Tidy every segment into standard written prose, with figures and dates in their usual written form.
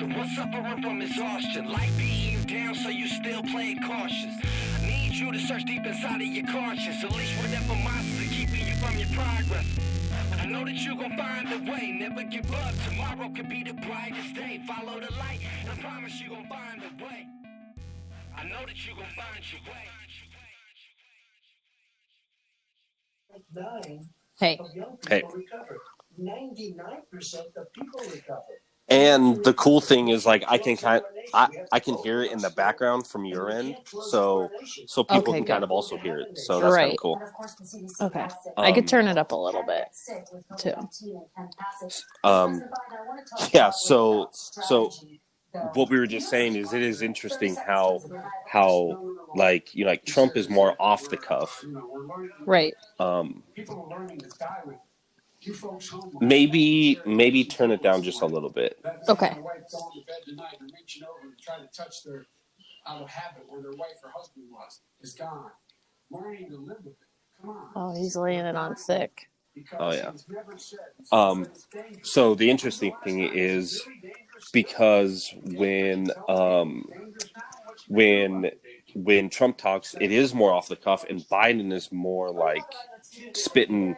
The one suffering from exhaustion, life beating you down, so you still playing cautious. I need you to search deep inside of your conscience, unleash whatever monsters are keeping you from your progress. I know that you gon' find a way, never give up. Tomorrow could be the brightest day. Follow the light, and I promise you gon' find a way. I know that you gon' find your way. Hey. Hey. 99% of people recover. And the cool thing is, like, I can hear it in the background from your end, so people can kind of also hear it. So that's kind of cool. Okay, I could turn it up a little bit too. Yeah. So what we were just saying is, it is interesting how like, you know, like Trump is more off the cuff, right? Maybe turn it down just a little bit. Okay. Oh, he's laying it on thick. Oh yeah. So the interesting thing is, because when Trump talks, it is more off the cuff, and Biden is more like spitting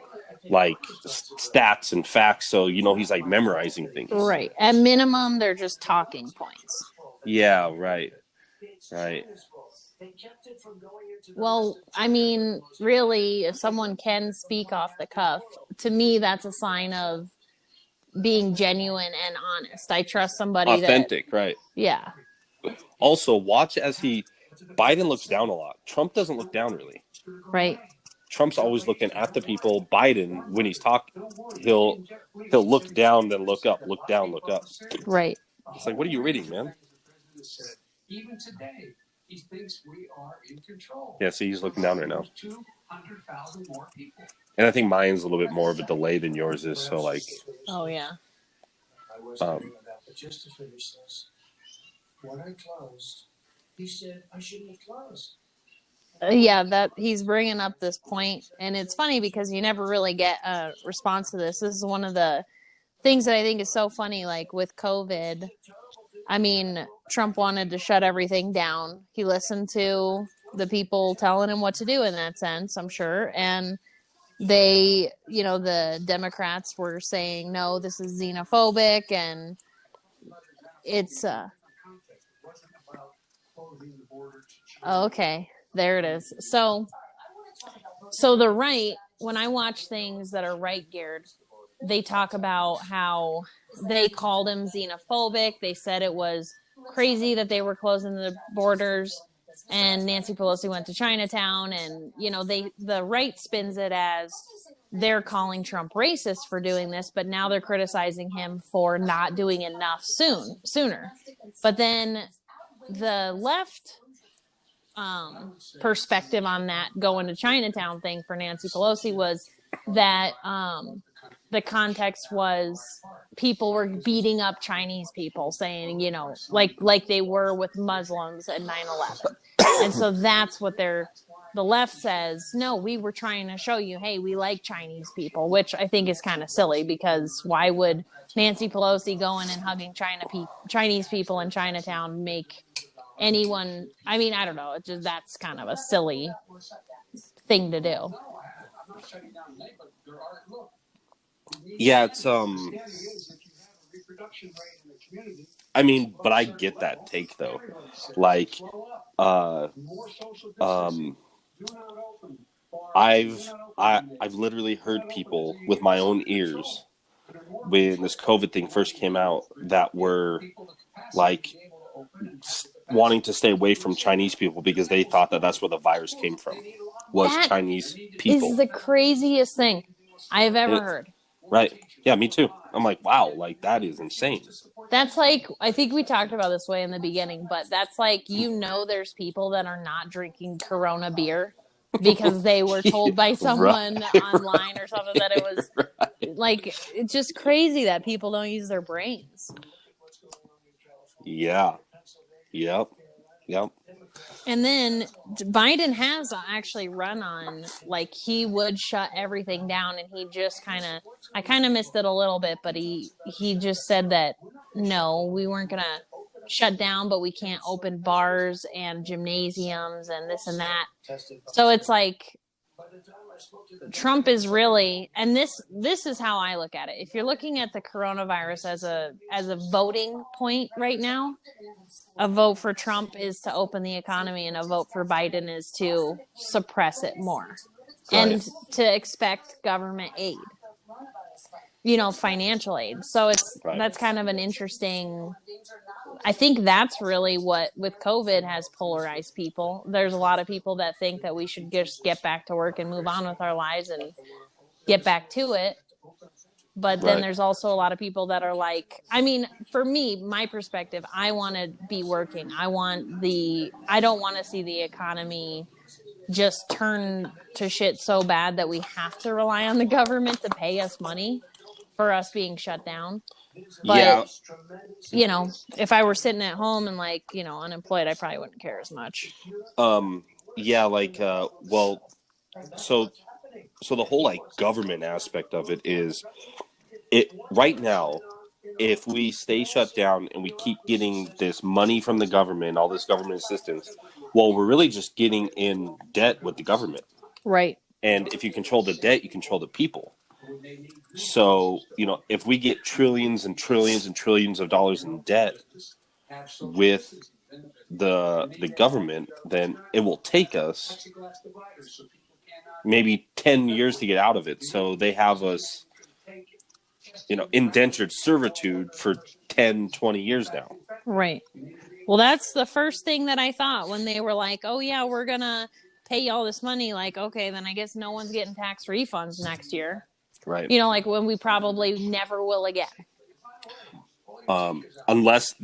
like stats and facts. So, you know, he's like memorizing things. Right. At minimum, they're just talking points. Yeah. Right. Well, I mean, really, if someone can speak off the cuff, to me, that's a sign of being genuine and honest. I trust somebody authentic, right? Yeah. Also, watch as Biden looks down a lot. Trump doesn't look down really. Right. Trump's always looking at the people. Biden, when he's talking, he'll look down, then look up, look down, look up. Right. It's like, what are you reading, man? Even today, he thinks we are in control. Yeah, see, he's looking down right now. 200,000 more people. And I think mine's a little bit more of a delay than yours is. So, like. Oh yeah. But just to finish this, when I closed, he said I shouldn't have closed. Yeah, that he's bringing up this point, and it's funny because you never really get a response to this. This is one of the things that I think is so funny, like with COVID. I mean, Trump wanted to shut everything down. He listened to the people telling him what to do in that sense, I'm sure. And they, you know, the Democrats were saying, no, this is xenophobic, and it's oh, okay. There it is. So the right, when I watch things that are right geared, they talk about how they called him xenophobic. They said it was crazy that they were closing the borders, and Nancy Pelosi went to Chinatown, and, you know, the right spins it as they're calling Trump racist for doing this, but now they're criticizing him for not doing enough sooner. But then the left perspective on that going to Chinatown thing for Nancy Pelosi was that the context was people were beating up Chinese people, saying, you know, like they were with Muslims at 9/11. And so that's what the left says, no, we were trying to show you, hey, we like Chinese people, which I think is kind of silly, because why would Nancy Pelosi going and hugging Chinese people in Chinatown make anyone, I mean, I don't know, it's just, that's kind of a silly thing to do. Yeah, it's I mean, but I get that take though. Like I've literally heard people with my own ears when this COVID thing first came out that were like wanting to stay away from Chinese people because they thought that that's where the virus came from, was that Chinese people. Is the craziest thing I've ever heard. Right. Yeah, me too. I'm like, wow, like that is insane. That's like, I think we talked about this way in the beginning, but that's like, you know, there's people that are not drinking Corona beer because they were told by someone online or something that it was like, it's just crazy that people don't use their brains. Yeah. Yep. And then Biden has actually run on, like, he would shut everything down, and he just I kind of missed it a little bit, but he just said that no, we weren't going to shut down, but we can't open bars and gymnasiums and this and that. So it's like Trump is really, and this is how I look at it. If you're looking at the coronavirus as a voting point right now, a vote for Trump is to open the economy, and a vote for Biden is to suppress it more, Right. and to expect government aid, you know, financial aid. So that's kind of an interesting. I think that's really what with COVID has polarized people. There's a lot of people that think that we should just get back to work and move on with our lives and get back to it. But then there's also a lot of people that are like, I mean, for me, my perspective, I want to be working. I don't want to see the economy just turn to shit so bad that we have to rely on the government to pay us money for us being shut down. But, you know, if I were sitting at home and like, you know, unemployed, I probably wouldn't care as much. Yeah, like, well, so the whole like government aspect of it is it right now. If we stay shut down and we keep getting this money from the government, all this government assistance, well, we're really just getting in debt with the government. Right. And if you control the debt, you control the people. So, you know, if we get trillions and trillions and trillions of dollars in debt with the government, then it will take us maybe 10 years to get out of it. So they have us, you know, indentured servitude for 10, 20 years now. Right. Well, that's the first thing that I thought when they were like, oh, yeah, we're going to pay you all this money. Like, okay, then I guess no one's getting tax refunds next year. Right. You know, like when we probably never will again. Unless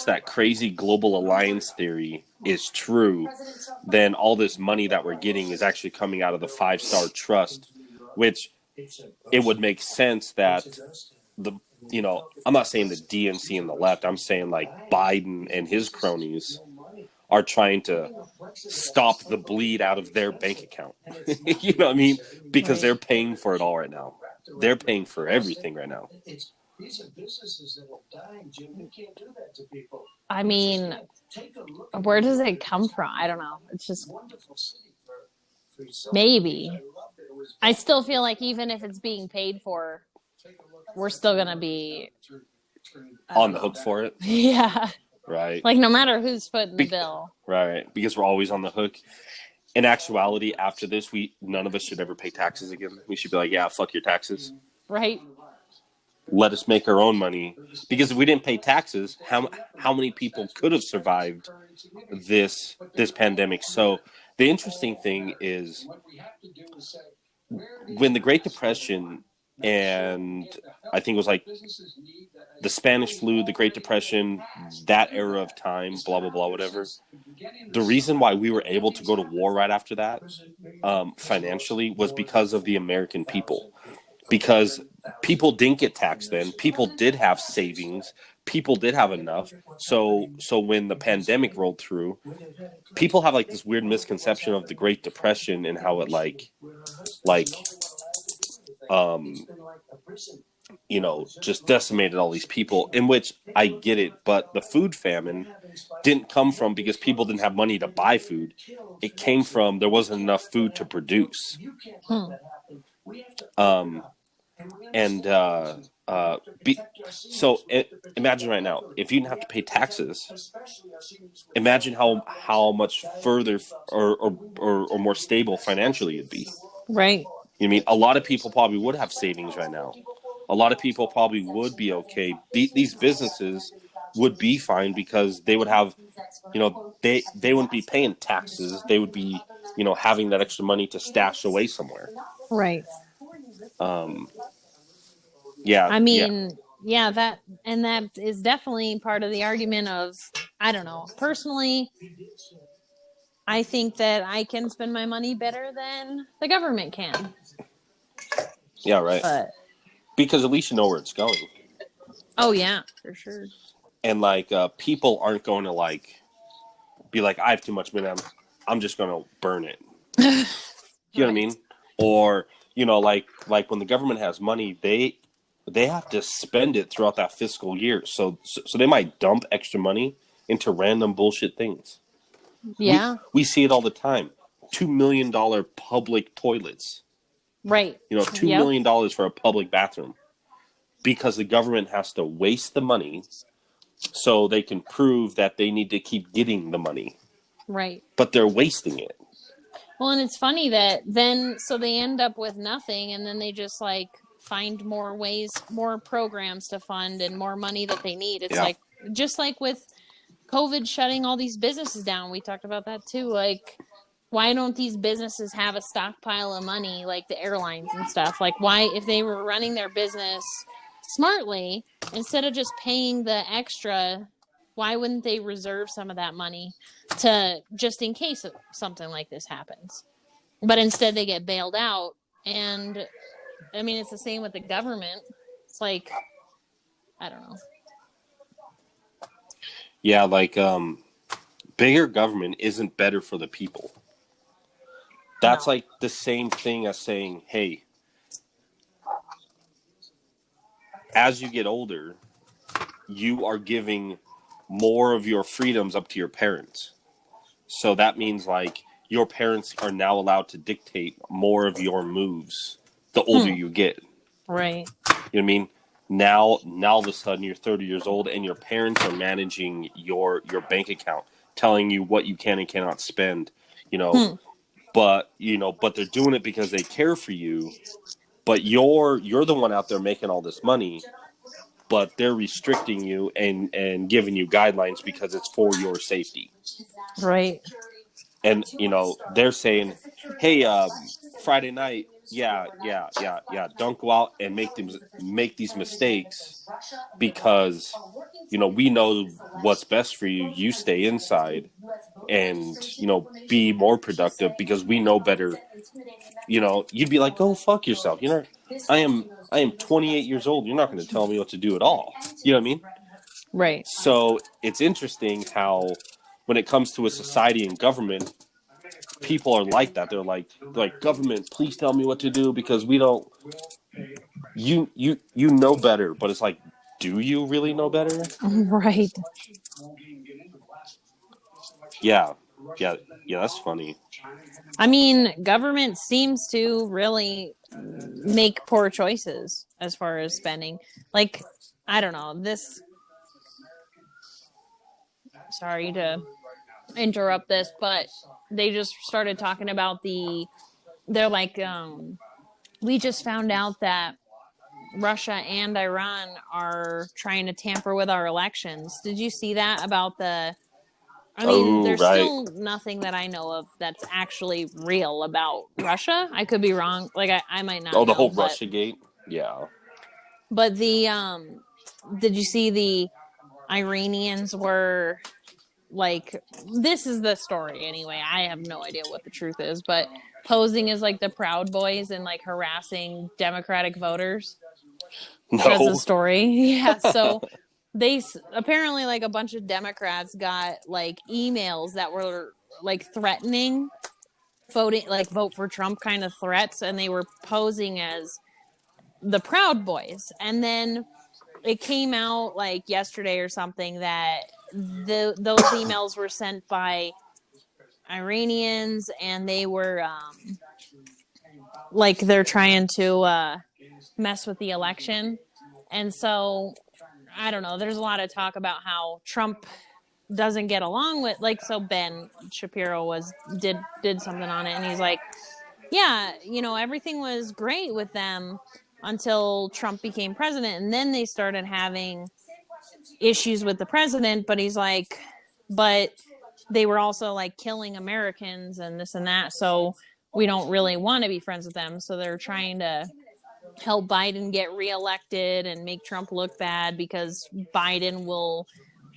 that crazy global alliance theory is true, then all this money that we're getting is actually coming out of the 5-star trust, which it would make sense that you know, I'm not saying the DNC and the left, I'm saying like Biden and his cronies are trying to stop the bleed out of their bank account. You know what I mean? Because they're paying for it all right now. They're paying for everything right now. These are businesses that are dying, Jim. You can't do that to people. I mean, where does it come from? I don't know. It's just maybe. I still feel like even if it's being paid for, we're still going to be on the hook for it. Yeah. Right. Like no matter who's footing the bill. Right. Because we're always on the hook. In actuality, after this, none of us should ever pay taxes again. We should be like, yeah, fuck your taxes. Right. Let us make our own money. Because if we didn't pay taxes, how many people could have survived this pandemic? So the interesting thing is when the Great Depression, and I think it was like the Spanish flu, the Great Depression, that era of time, blah, blah, blah, whatever. The reason why we were able to go to war right after that, financially, was because of the American people. Because people didn't get taxed then. People did have savings. People did have enough. So when the pandemic rolled through, people have like this weird misconception of the Great Depression and how it you know, just decimated all these people, in which I get it, but the food famine didn't come from because people didn't have money to buy food. It came from there wasn't enough food to produce. Imagine right now, if you didn't have to pay taxes, imagine how much further or more stable financially it'd be. Right. You mean a lot of people probably would have savings right now. A lot of people probably would be okay. These businesses would be fine because they would have, you know, they wouldn't be paying taxes. They would be, you know, having that extra money to stash away somewhere. Right. Yeah. I mean, yeah, that is definitely part of the argument of, I don't know, personally, I think that I can spend my money better than the government can. Yeah, right. But because at least you know where it's going. Oh yeah, for sure. And like people aren't going to like be like, I have too much money, I'm just going to burn it. You know what I mean? Or, you know, like when the government has money, they they have to spend it throughout that fiscal year. So they might dump extra money into random bullshit things. Yeah. We see it all the time. $2 million public toilets. Right. $2 Yep. million for a public bathroom because the government has to waste the money so they can prove that they need to keep getting the money. Right. But they're wasting it. Well, and it's funny that then so they end up with nothing, and then they just like find more ways, more programs to fund, and more money that they need. It's like just like with COVID shutting all these businesses down. We talked about that too. Like, why don't these businesses have a stockpile of money like the airlines and stuff? Like, why, if they were running their business smartly, instead of just paying the extra, why wouldn't they reserve some of that money to just in case something like this happens? But instead they get bailed out. And I mean, it's the same with the government. It's like, I don't know. Yeah, like bigger government isn't better for the people. That's No. like the same thing as saying, hey, as you get older, you are giving more of your freedoms up to your parents. So that means like your parents are now allowed to dictate more of your moves the older you get. Right. You know what I mean? Now all of a sudden you're 30 years old and your parents are managing your bank account, telling you what you can and cannot spend, but they're doing it because they care for you, but you're the one out there making all this money, but they're restricting you and giving you guidelines because it's for your safety. Right. And they're saying, hey, Friday night, yeah, don't go out and make these mistakes because we know what's best for you. You stay inside and be more productive because we know better. You'd be like, go fuck yourself. I am 28 years old. You're not going to tell me what to do at all. You know what I mean? Right. So it's interesting how when it comes to a society and government, people are like that. They're like government, please tell me what to do because we don't. You know better, but it's like, do you really know better? Right. Yeah, that's funny. I mean, government seems to really make poor choices as far as spending. Like, I don't know, sorry to interrupt this, but they just started talking about they're like, we just found out that Russia and Iran are trying to tamper with our elections. Did you see that about I mean, there's right. still nothing that I know of that's actually real about Russia. I could be wrong. Like I might not know. The whole Russiagate? Yeah. But did you see the Iranians were like, this is the story anyway. I have no idea what the truth is, but posing as like the Proud Boys and like harassing Democratic voters. No. That's the story. Yeah. So they apparently like a bunch of Democrats got like emails that were like threatening voting, like vote for Trump kind of threats, and they were posing as the Proud Boys. And then it came out like yesterday or something that those emails were sent by Iranians, and they were like they're trying to mess with the election. And so I don't know, there's a lot of talk about how Trump doesn't get along with, like, so Ben Shapiro did something on it, and he's like, yeah, everything was great with them until Trump became president, and then they started having issues with the president. But he's like, but they were also like killing Americans and this and that, so we don't really want to be friends with them. So they're trying to help Biden get reelected and make Trump look bad because Biden will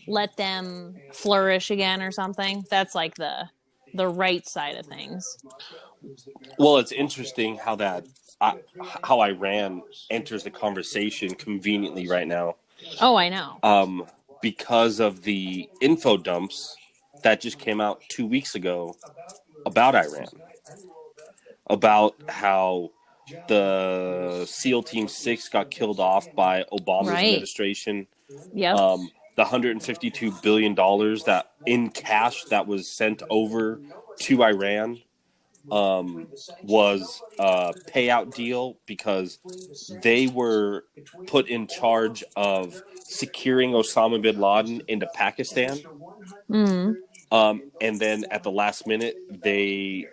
let them flourish again or something. That's like the right side of things. Well, it's interesting how Iran enters the conversation conveniently right now. Oh, I know. Because of the info dumps that just came out 2 weeks ago about Iran, about how the SEAL Team 6 got killed off by Obama's Right. administration. Yep. The $152 billion that in cash that was sent over to Iran was a payout deal because they were put in charge of securing Osama bin Laden into Pakistan. Mm-hmm. And then at the last minute, they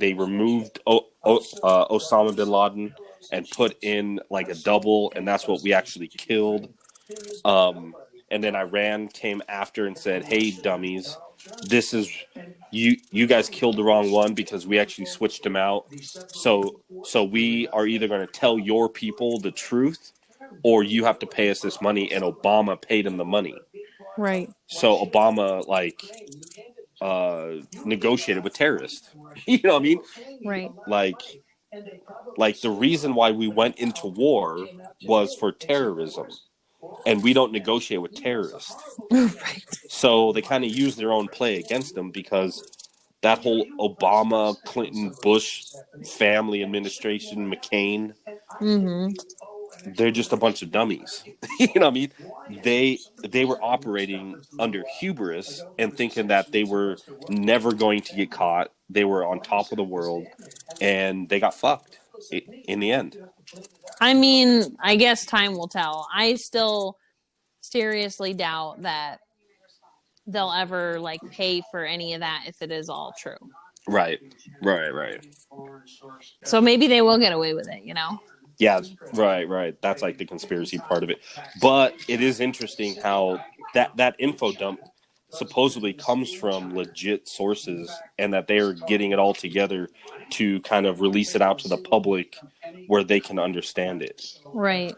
removed Osama bin Laden and put in like a double, and that's what we actually killed. And then Iran came after and said, "Hey, dummies, this is you guys killed the wrong one because we actually switched him out. So we are either going to tell your people the truth, or you have to pay us this money." And Obama paid him the money. Right. So Obama negotiated with terrorists. You know what I mean? Right. Like the reason why we went into war was for terrorism, and we don't negotiate with terrorists. Right. So they kind of use their own play against them because that whole Obama, Clinton, Bush family administration, McCain, they're just a bunch of dummies. You know what I mean? They were operating under hubris and thinking that they were never going to get caught. They were on top of the world, and they got fucked in the end. I mean, I guess time will tell. I still seriously doubt that they'll ever like pay for any of that if it is all true. Right. So maybe they will get away with it, you know? Yeah, right. That's like the conspiracy part of it. But it is interesting how that info dump supposedly comes from legit sources and that they're getting it all together to kind of release it out to the public where they can understand it. Right.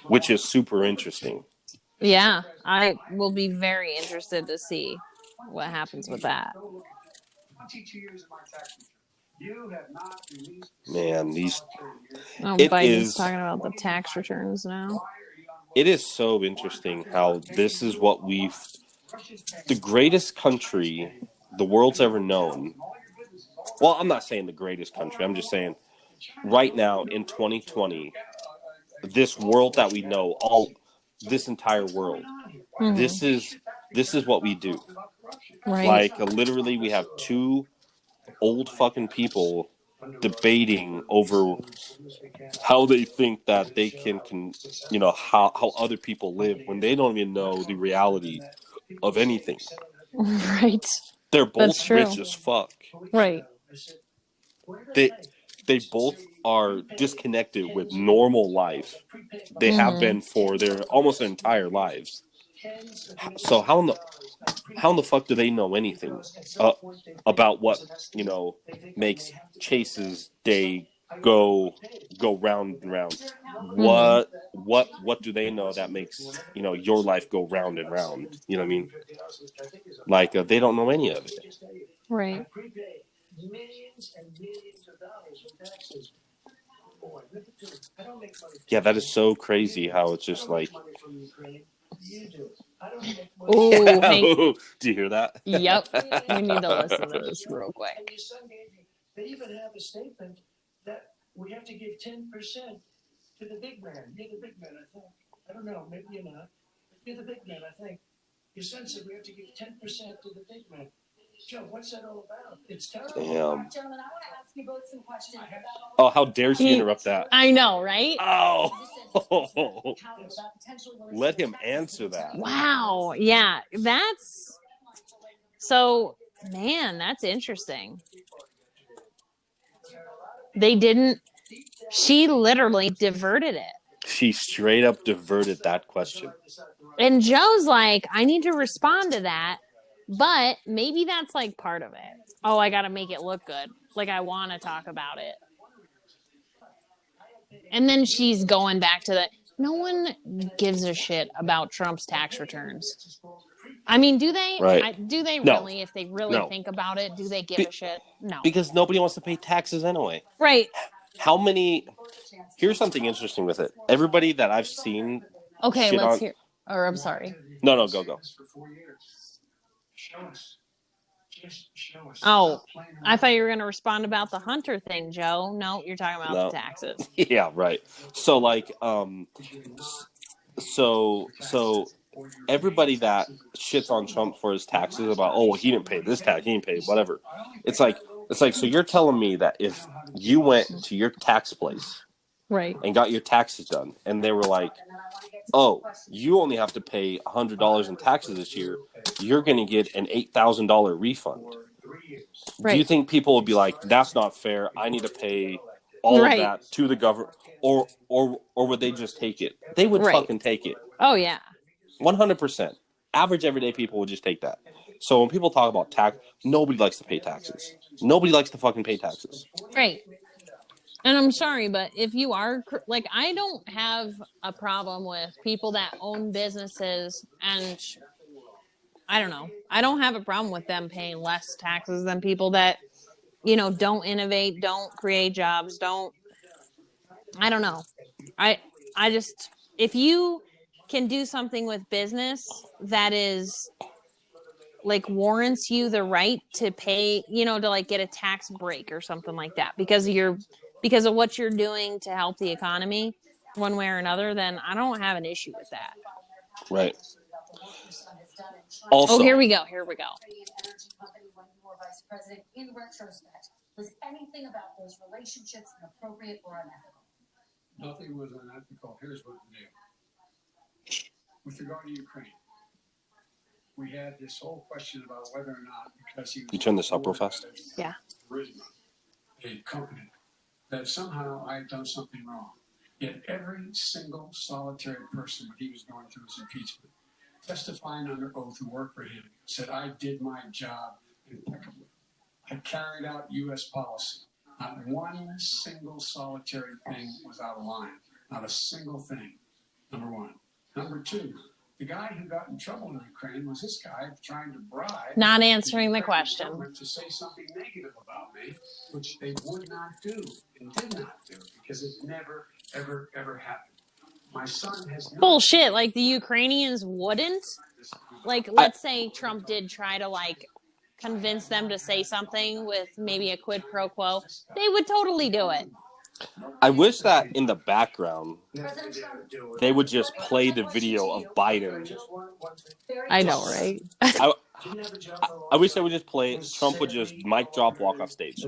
Which is super interesting. Yeah, I will be very interested to see what happens with that. Man, Biden's talking about the tax returns now. It is so interesting how this is what the greatest country the world's ever known. Well, I'm not saying the greatest country. I'm just saying right now in 2020, this world that we know, this entire world, this is what we do. Right. Like literally, we have two old fucking people debating over how they think that they can how other people live when they don't even know the reality of anything. Right. They're both rich as fuck. Right. They both are disconnected with normal life. They have been for their almost their entire lives. So how in the fuck do they know anything about what makes Chase's day go round and round? What do they know that makes your life go round and round? You know what I mean? Like they don't know any of it. Right. Yeah, that is so crazy how it's just like. Oh, do you hear that? Yep. We need to listen to this real quick. They even have a statement that we have to give 10% to the big man. You're the big man, I think. I don't know, maybe you're not. But you're the big man, I think. Your son said we have to give 10% to the big man. Joe, what's that all about? It's terrible. Damn. Gentlemen, I want to ask you both some questions about Oh, how dare she interrupt that? I know, right? Oh. Let him answer that. Wow. Yeah, that's so, man, that's interesting. She literally diverted it. She straight up diverted that question. And Joe's like, I need to respond to that, but maybe that's like part of it. Oh, I got to make it look good. Like I want to talk about it. And then she's going back to the, no one gives a shit about Trump's tax returns. I mean, do they? Right. Do they No. really? If they really think about it, do they give a shit? No. Because nobody wants to pay taxes anyway. Right. How many... Here's something interesting with it. Everybody that I've seen... Okay, let's hear... Or I'm sorry. No, go. Just show us. Oh, Stop playing I thought around. you were going to respond about the Hunter thing, Joe. No, you're talking about No. the taxes. Yeah, right. So like, so everybody that shits on Trump for his taxes about, oh, well, he didn't pay this tax, he didn't pay whatever. It's like, so you're telling me that if you went to your tax place Right. and got your taxes done, and they were like, oh, you only have to pay $100 in taxes this year, you're going to get an $8,000 refund. Right. Do you think people would be like, that's not fair, I need to pay all of that to the government, or would they just take it? They would fucking take it. Oh, yeah. 100%. Average everyday people would just take that. So when people talk about tax, nobody likes to pay taxes. Nobody likes to fucking pay taxes. Right. And I'm sorry, but if you are, like, I don't have a problem with people that own businesses, and I don't know. I don't have a problem with them paying less taxes than people that, you know, don't innovate, don't create jobs, I don't know. I just, if you can do something with business that is like warrants you the right to pay, you know, to like get a tax break or something like that because of what you're doing to help the economy one way or another, then I don't have an issue with that. Right. Also, here we go. In retrospect, was anything about those relationships inappropriate or unethical? Nothing was unethical. Here's what we do. With regard to Ukraine, we had this whole question about whether or not, because he was you turn this up real fast. Yeah. Charisma, a company, that somehow I had done something wrong. Yet every single solitary person when he was going through his impeachment, testifying under oath who worked for him, said, I did my job impeccably. I carried out U.S. policy. Not one single solitary thing was out of line. Not a single thing. Number one. Number two, the guy who got in trouble in Ukraine was this guy trying to bribe. Not answering the question. To say something negative about me, which they would not do and did not do because it never, ever, ever happened. My son has bullshit. Like the Ukrainians wouldn't. Like, let's say Trump did try to like convince them to say something with maybe a quid pro quo. They would totally do it. I wish that in the background they would just play the video of Biden. I know, right? I wish they would just play it. Trump would just mic drop, walk off stage.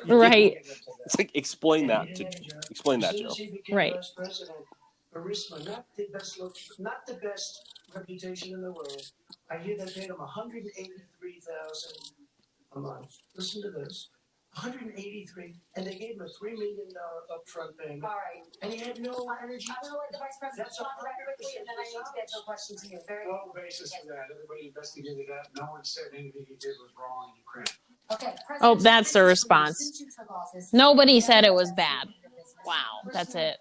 Right. It's like explain that, Joe. Right. Burisma, not the best reputation in the world. I hear they paid him $183,000 a month. Listen to this. $183,000, and they gave him a $3 million upfront payment. All right. And he had no energy. I'm going to let the Vice President respond to that quickly, and then I need to get to a question to you. No basis for that. Everybody investigated that. No one said anything he did was wrong in Ukraine. Okay. Oh, that's the response. Nobody said it was bad. Wow, that's it.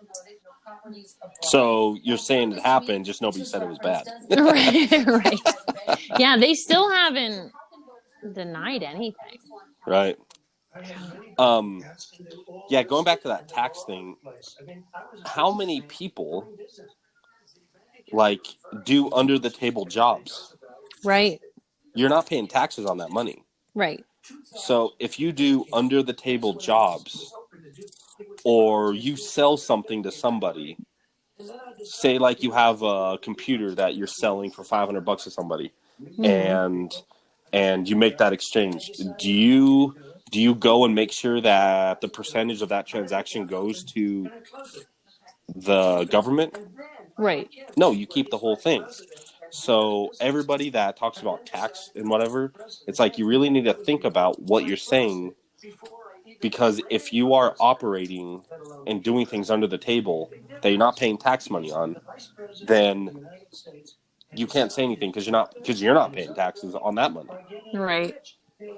So you're saying it happened, just nobody said it was bad. Right. Yeah, they still haven't denied anything. Right. Yeah, going back to that tax thing, how many people like do under the table jobs? Right. You're not paying taxes on that money. Right. So if you do under the table jobs or you sell something to somebody, say like you have a computer that you're selling for $500 to somebody, and you make that exchange, do you go and make sure that the percentage of that transaction goes to the government? Right. No, you keep the whole thing. So everybody that talks about tax and whatever, it's like you really need to think about what you're saying, because if you are operating and doing things under the table that you're not paying tax money on, then you can't say anything because you're not paying taxes on that money. Right.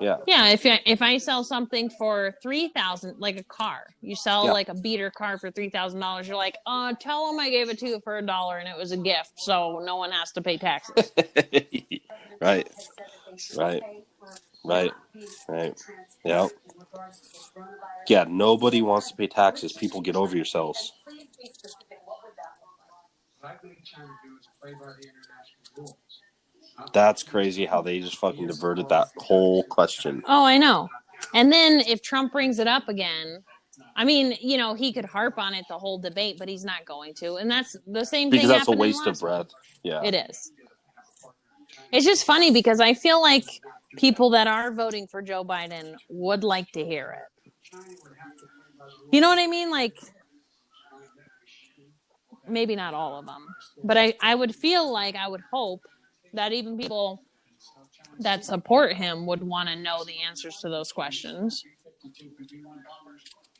Yeah. Yeah. If I sell something for $3,000, like a car, you sell like a beater car for $3,000. You're like, tell them I gave it to you for $1 and it was a gift, so no one has to pay taxes. Right. Yeah. Yeah. Nobody wants to pay taxes. People, get over yourselves. What I've been trying to do is play by the international rules. That's crazy how they just fucking diverted that whole question. Oh, I know. And then if Trump brings it up again, I mean, you know, he could harp on it the whole debate, but he's not going to. And that's the same Because thing that's a happened in the waste of last one. breath. Yeah. It is. It's just funny because I feel like people that are voting for Joe Biden would like to hear it. You know what I mean? Like, maybe not all of them, but I would feel like I would hope that even people that support him would want to know the answers to those questions.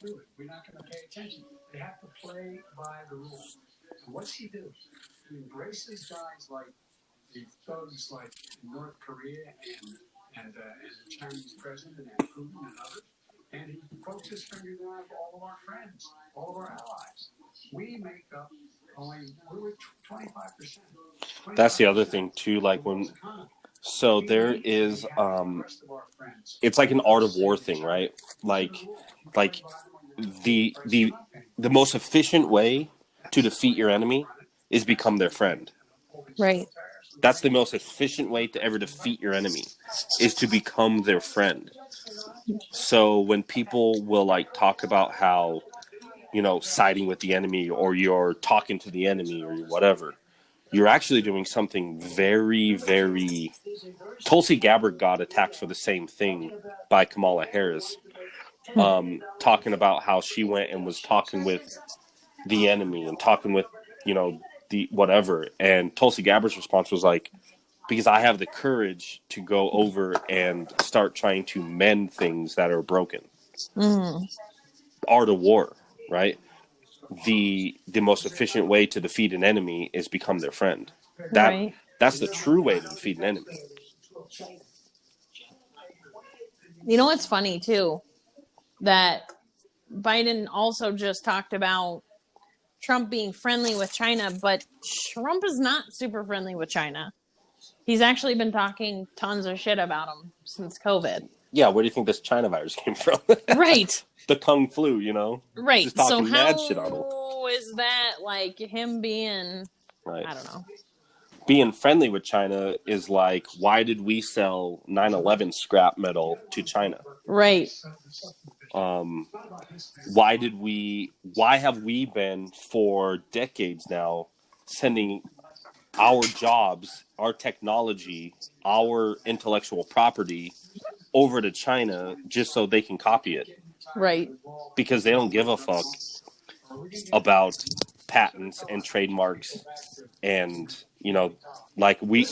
We're not going to pay attention. They have to play by the rules. And what's he do? He embraces guys like the thugs like North Korea and the Chinese president and Putin and others. And he pokes his finger down at all of our friends, all of our allies. We make up only 25%. That's the other thing too. Like when, so there is, it's like an art of war thing, right? Like the most efficient way to defeat your enemy is become their friend. Right. That's the most efficient way to ever defeat your enemy, is to become their friend. So when people will like talk about how, you know, siding with the enemy or you're talking to the enemy or whatever, you're actually doing something very, very... Tulsi Gabbard got attacked for the same thing by Kamala Harris, talking about how she went and was talking with the enemy and talking with, you know, the whatever. And Tulsi Gabbard's response was like, because I have the courage to go over and start trying to mend things that are broken. Art of war, right? The most efficient way to defeat an enemy is become their friend. That's the true way to defeat an enemy. You know what's funny too? That Biden also just talked about Trump being friendly with China, but Trump is not super friendly with China. He's actually been talking tons of shit about him since COVID. Yeah, where do you think this China virus came from? Right. The Kung flu, you know? Right. Just talking so mad shit on him. how is that like him being, Right. I don't know. Being friendly with China is like, why did we sell 9/11 scrap metal to China? Right. Why have we been for decades now sending our jobs, our technology, our intellectual property over to China just so they can copy it? Right. Because they don't give a fuck about patents and trademarks. And, you know, like we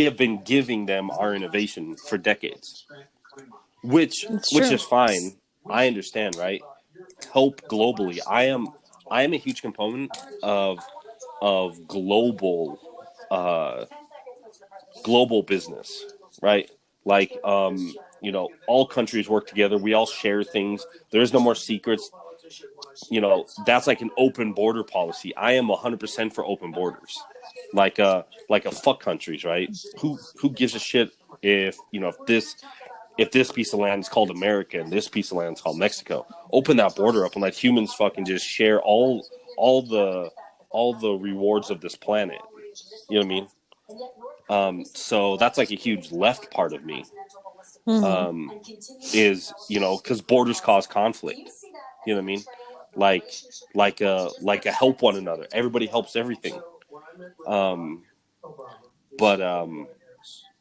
have been giving them our innovation for decades, which is fine. I understand, right? Help globally. I am a huge component of global business, right? Like, you know, all countries work together. We all share things. There is no more secrets. You know, that's like an open border policy. I am 100% for open borders. Like a fuck countries, right? Who gives a shit if, you know, if this piece of land is called America and this piece of land is called Mexico? Open that border up and let humans fucking just share all the rewards of this planet. You know what I mean? So that's like a huge left part of me. Is, you know, because borders cause conflict. You know what I mean? Like a help one another. Everybody helps everything.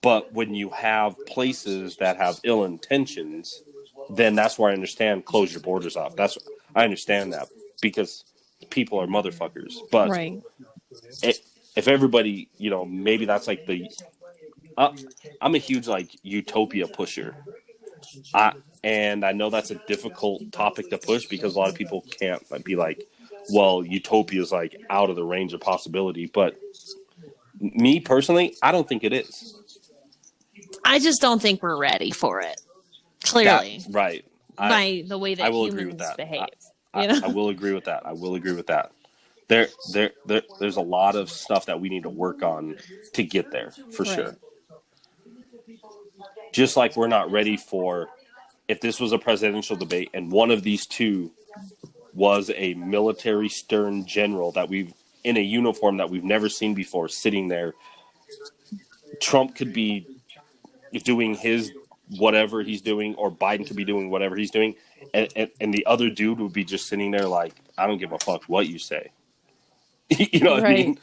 But when you have places that have ill intentions, then that's where I understand close your borders off. I understand that because people are motherfuckers. But right. If everybody, you know, maybe that's like I'm a huge like utopia pusher. And I know that's a difficult topic to push because a lot of people can't be like, well, utopia is like out of the range of possibility. But me personally, I don't think it is. I just don't think we're ready for it. Clearly. Right. By the way that humans behave. You know? I will agree with that. There's a lot of stuff that we need to work on to get there, for sure. Just like we're not ready for, if this was a presidential debate and one of these two was a military stern general that in a uniform that we've never seen before, sitting there Trump could be doing his whatever he's doing, or Biden could be doing whatever he's doing, and the other dude would be just sitting there like, I don't give a fuck what you say. You know what I mean?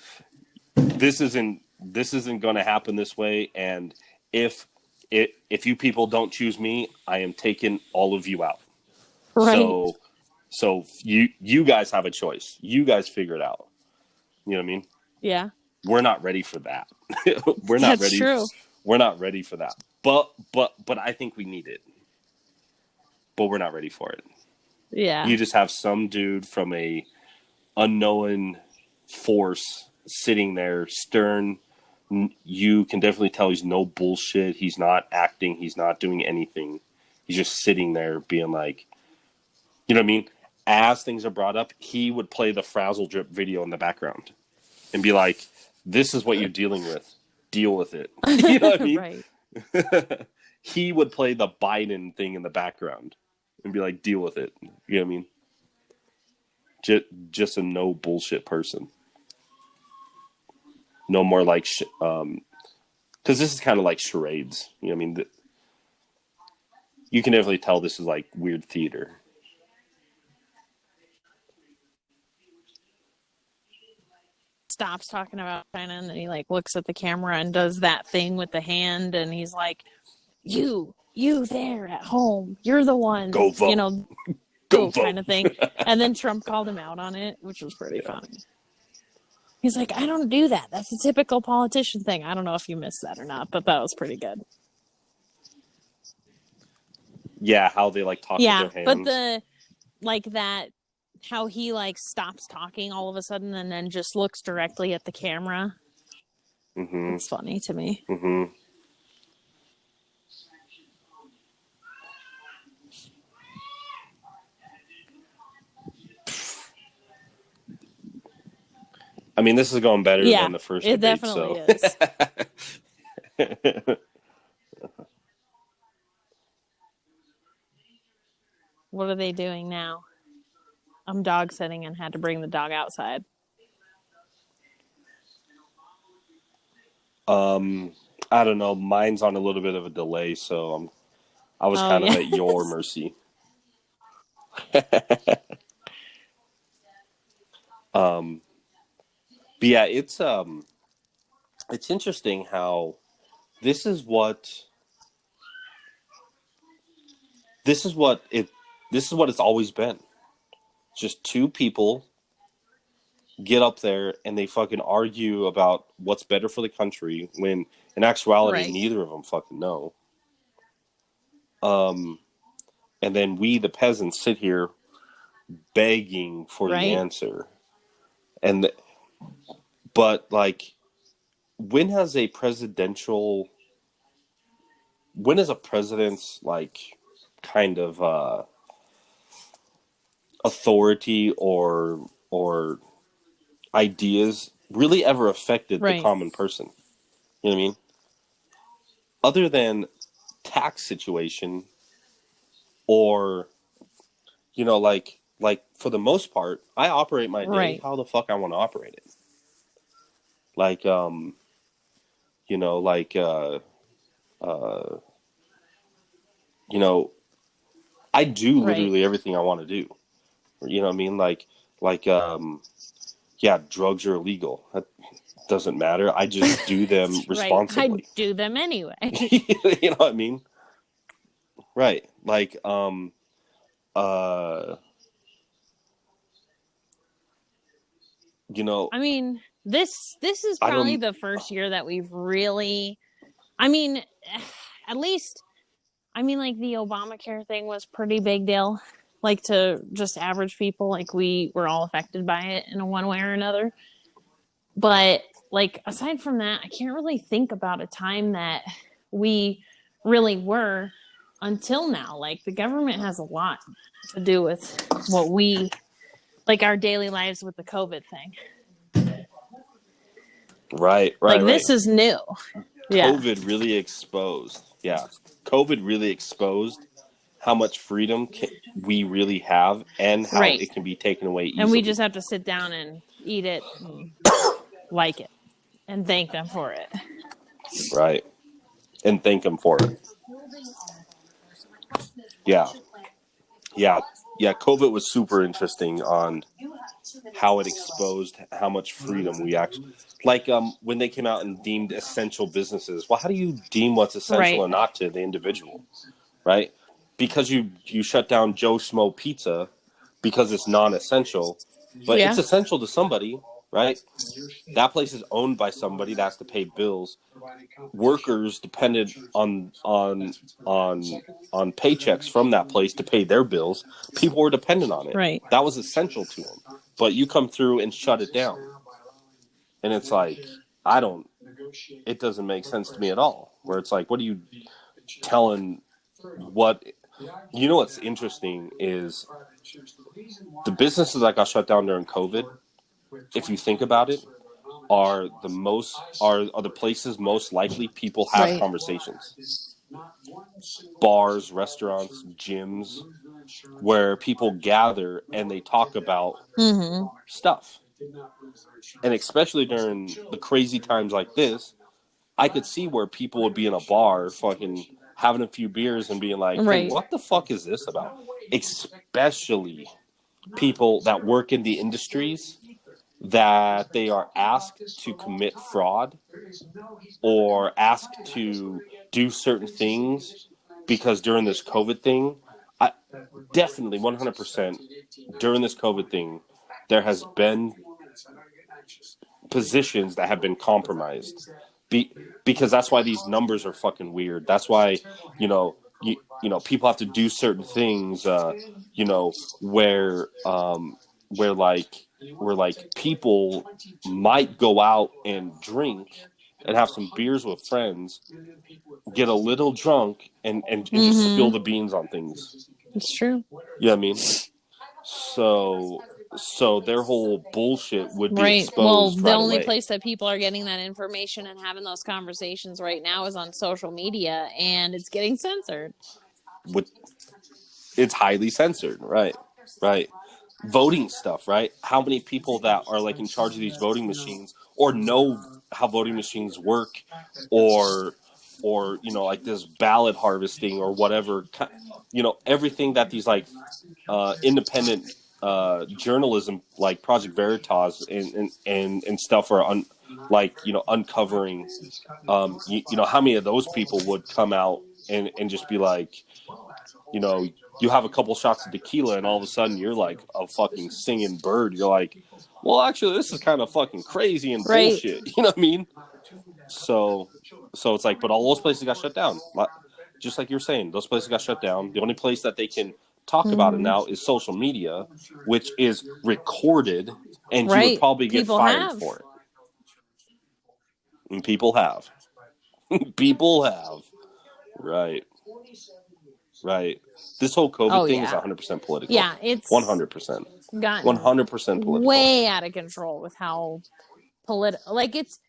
This isn't going to happen this way, and if you people don't choose me, I am taking all of you out. Right. So you guys have a choice. You guys figure it out. You know what I mean? Yeah. We're not ready for that. We're not That's ready. true. We're not ready for that. But I think we need it. But we're not ready for it. Yeah. You just have some dude from a unknown force sitting there, stern. You can definitely tell he's no bullshit. He's not acting. He's not doing anything. He's just sitting there being like, you know what I mean? As things are brought up, he would play the Frazzle Drip video in the background and be like, this is what you're dealing with. Deal with it. You know what I mean? Right. He would play the Biden thing in the background and be like, deal with it. You know what I mean? Just a no bullshit person. No more like, because this is kind of like charades. You know what I mean? You can definitely tell this is like weird theater. Stops talking about China, and then he like looks at the camera and does that thing with the hand, and he's like, you there at home, you're the one, Go vote. you know, Go vote. kind of thing. And then Trump called him out on it, which was pretty funny. He's like, I don't do that. That's a typical politician thing. I don't know if you missed that or not, but that was pretty good. Yeah, how they like talk with their hands. But the like that, how he like stops talking all of a sudden and then just looks directly at the camera. Mm-hmm. It's funny to me. Mm-hmm. I mean, this is going better than the first debate. It definitely is. What are they doing now? I'm dog sitting and had to bring the dog outside. I don't know. Mine's on a little bit of a delay, so I was kind of at your mercy. But yeah, it's interesting how this is what it's always been. Just two people get up there and they fucking argue about what's better for the country when in actuality neither of them fucking know. And then we, the peasants, sit here begging for the answer. But like, when has a president's like kind of authority or ideas really ever affected the common person? You know what I mean? Other than tax situation, or you know, like for the most part, I operate my day how the fuck I want to operate it. Like you know, like you know, I do literally everything I want to do. You know what I mean? Like yeah, drugs are illegal. That doesn't matter. I just do them responsibly. I do them anyway. You know what I mean? Right. Like you know, I mean, this is probably the first year that we've really, I mean, at least, I mean, like the Obamacare thing was pretty big deal, like to just average people, like we were all affected by it in one way or another. But like, aside from that, I can't really think about a time that we really were until now. Like the government has a lot to do with what we, like our daily lives with the COVID thing. Right. Like this is new. COVID really exposed. Yeah. COVID really exposed how much freedom we really have and how it can be taken away easily. And we just have to sit down and eat it and like it and thank them for it. right, and thank them for it. Yeah, yeah, yeah. COVID was super interesting on how it exposed how much freedom we actually like. When they came out and deemed essential businesses, well, how do you deem what's essential Right. and not to the individual, right? Because you shut down Joe Schmo Pizza because it's non-essential, but Yeah. it's essential to somebody, right? That place is owned by somebody that has to pay bills. Workers depended on on paychecks from that place to pay their bills. People were dependent on it. Right. That was essential to them. But you come through and shut it down, and it's like I don't. It doesn't make sense to me at all. Where it's like, what are you telling? What you know? What's interesting is the businesses that got shut down during COVID. If you think about it, are the places most likely people have Right. conversations. Bars, restaurants, gyms, where people gather and they talk about stuff. And especially during the crazy times like this, I could see where people would be in a bar fucking having a few beers and being like, hey, Right. what the fuck is this about? Especially people that work in the industries that they are asked to commit fraud or asked to do certain things because during this COVID thing, I definitely 100% during this COVID thing, there has been positions that have been compromised. Because that's why these numbers are fucking weird. That's why, people have to do certain things, where where like where like people might go out and drink and have some beers with friends, get a little drunk and just spill the beans on things. It's true. You know what I mean? So their whole bullshit would be Right. Well, exposed the right only away. place that people are getting that information and having those conversations right now is on social media, and it's getting censored. It's highly censored, right? Right. Voting stuff, right? How many people that are like in charge of these voting machines or know how voting machines work, or like this ballot harvesting or whatever, everything that these like independent journalism like Project Veritas and stuff are uncovering. How many of those people would come out and just be like, you have a couple shots of tequila and all of a sudden you're like a fucking singing bird. You're like, well, actually, this is kind of fucking crazy and Right. bullshit. You know what I mean? So it's like, but all those places got shut down. Just like you're saying, those places got shut down. The only place that they can talk about it now is social media, which is recorded, and you would Right. probably get People fired have. for it. And people have. People have. Right. Right. This whole COVID thing is 100% political. Yeah, it's 100%. gotten 100% political. way out of control with how political. Like it's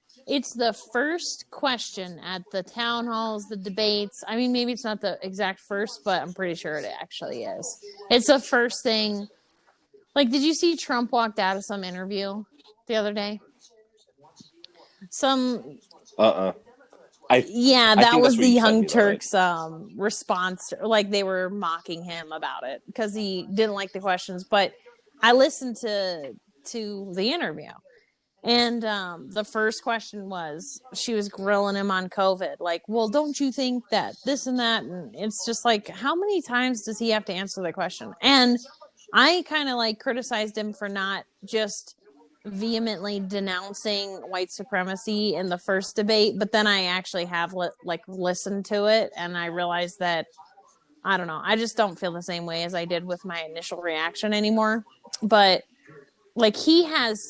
the first question at the town halls, the debates. I mean, maybe it's not the exact first, but I'm pretty sure it actually is. It's the first thing. Like, did you see Trump walked out of some interview the other day? That was the Young Turks response. Like, they were mocking him about it because he didn't like the questions. But I listened to the interview, and the first question was, she was grilling him on COVID. Like, well, don't you think that this and that? And it's just like, how many times does he have to answer the question? And I kind of like criticized him for not just vehemently denouncing white supremacy in the first debate, but then I actually have listened to it, and I realized that I don't know, I just don't feel the same way as I did with my initial reaction anymore. But like, he has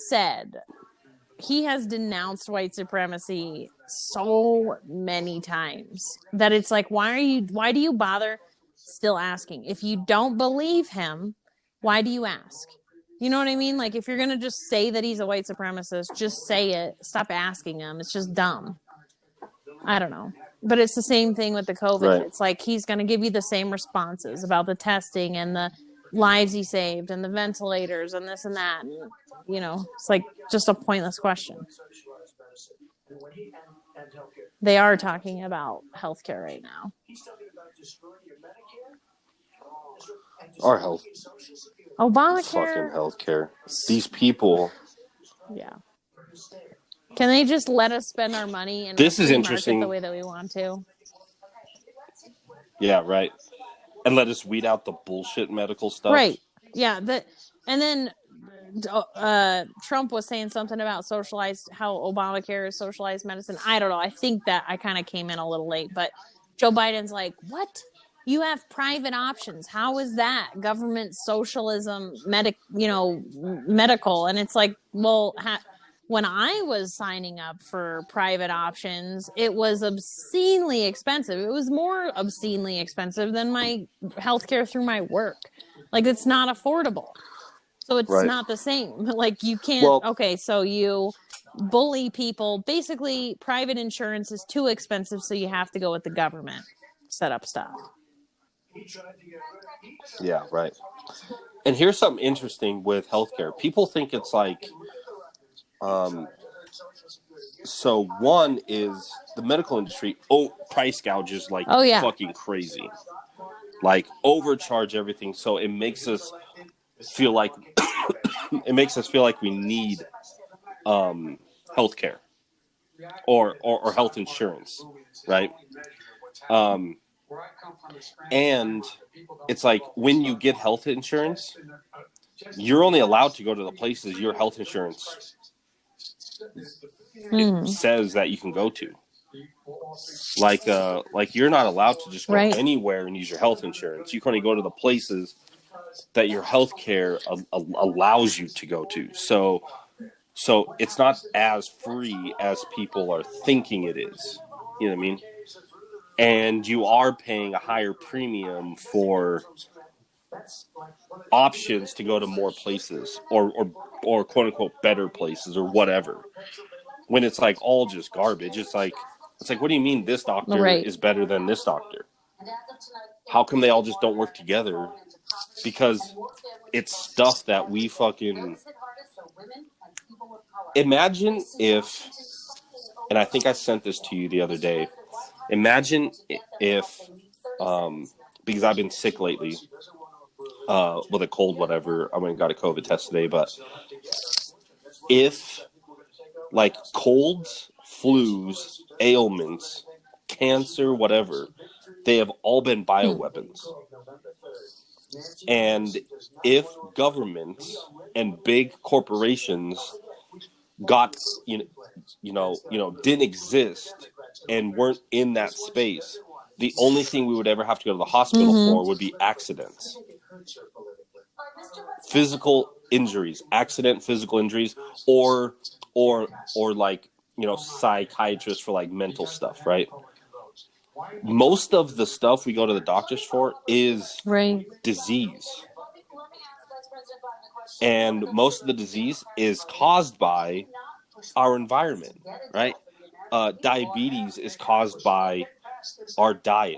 denounced white supremacy so many times that it's like, why do you bother still asking? If you don't believe him, why do you ask? You know what I mean? Like, if you're going to just say that he's a white supremacist, just say it. Stop asking him. It's just dumb. I don't know. But it's the same thing with the COVID. Right. It's like, he's going to give you the same responses about the testing and the lives he saved and the ventilators and this and that. And, it's like just a pointless question. They are talking about healthcare right now. Our health, Obamacare. fucking healthcare. These people. Yeah. Can they just let us spend our money in This a is free market interesting. the way that we want to? Yeah, right. And let us weed out the bullshit medical stuff. Right. Yeah. And then Trump was saying something about socialized, how Obamacare is socialized medicine. I don't know. I think that I kind of came in a little late, but Joe Biden's like, what? You have private options. How is that government socialism, medical? And it's like, well, when I was signing up for private options, it was obscenely expensive. It was more obscenely expensive than my healthcare through my work. Like, it's not affordable. So it's Right. not the same. Like, you can't, Well, okay, so you bully people. Basically, private insurance is too expensive, so you have to go with the government set up stuff. Yeah, right. And here's something interesting with healthcare. People think it's like, so one is the medical industry, price gouges like fucking crazy. Like, overcharge everything. So it makes us feel like, we need healthcare or health insurance, right? And it's like, when you get health insurance, you're only allowed to go to the places your health insurance says that you can go to. Like you're not allowed to just go anywhere and use your health insurance. You can only go to the places that your health care allows you to go to. So it's not as free as people are thinking it is. You know what I mean? And you are paying a higher premium for options to go to more places or quote unquote better places or whatever. When it's like all just garbage, it's like, what do you mean this doctor is better than this doctor? How come they all just don't work together? Because it's stuff that we fucking imagine if, and I think I sent this to you the other day. Imagine if, because I've been sick lately, with a cold, whatever. I went and got a COVID test today, but if like colds, flus, ailments, cancer, whatever, they have all been bioweapons. And if governments and big corporations didn't exist and weren't in that space, the only thing we would ever have to go to the hospital for would be accidents. Physical injuries, physical injuries, or like, psychiatrists for like mental stuff, right? Most of the stuff we go to the doctors for is disease. And most of the disease is caused by our environment, right? Diabetes is caused by our diet.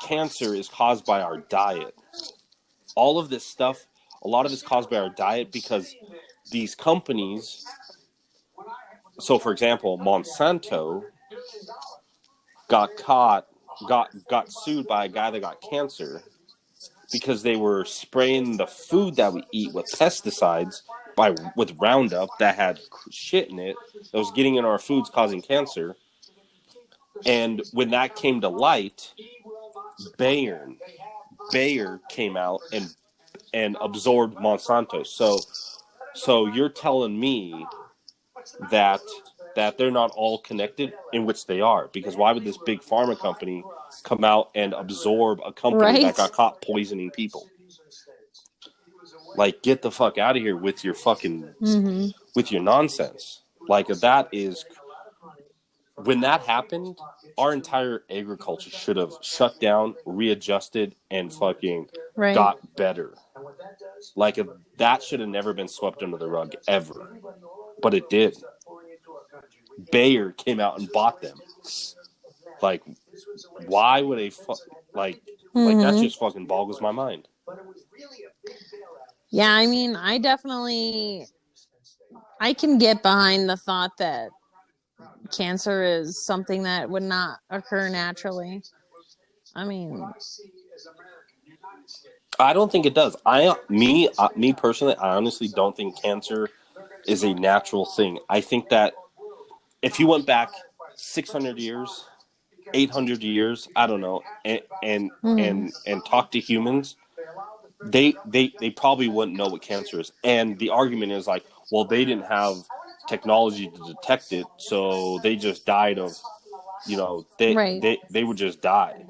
Cancer is caused by our diet. All of this stuff, a lot of it's caused by our diet because these companies, so for example, Monsanto got sued by a guy that got cancer because they were spraying the food that we eat with pesticides with Roundup that had shit in it that was getting in our foods, causing cancer. And when that came to light, Bayer came out and absorbed Monsanto. So you're telling me that they're not all connected, in which they are, because why would this big pharma company come out and absorb a company that got caught poisoning people? Like, get the fuck out of here with your fucking with your nonsense. Like, that is, when that happened, our entire agriculture should have shut down, readjusted, and fucking got better. Like, that should have never been swept under the rug ever, but it did. Bayer came out and bought them. Like, why would they like that just fucking boggles my mind. Yeah, I mean, I can get behind the thought that cancer is something that would not occur naturally. I mean, I don't think it does. Me personally, I honestly don't think cancer is a natural thing. I think that if you went back 600 years, 800 years, I don't know, and talked to humans, they probably wouldn't know what cancer is. And the argument is like, well, they didn't have technology to detect it, so they just died of, right. they would just die.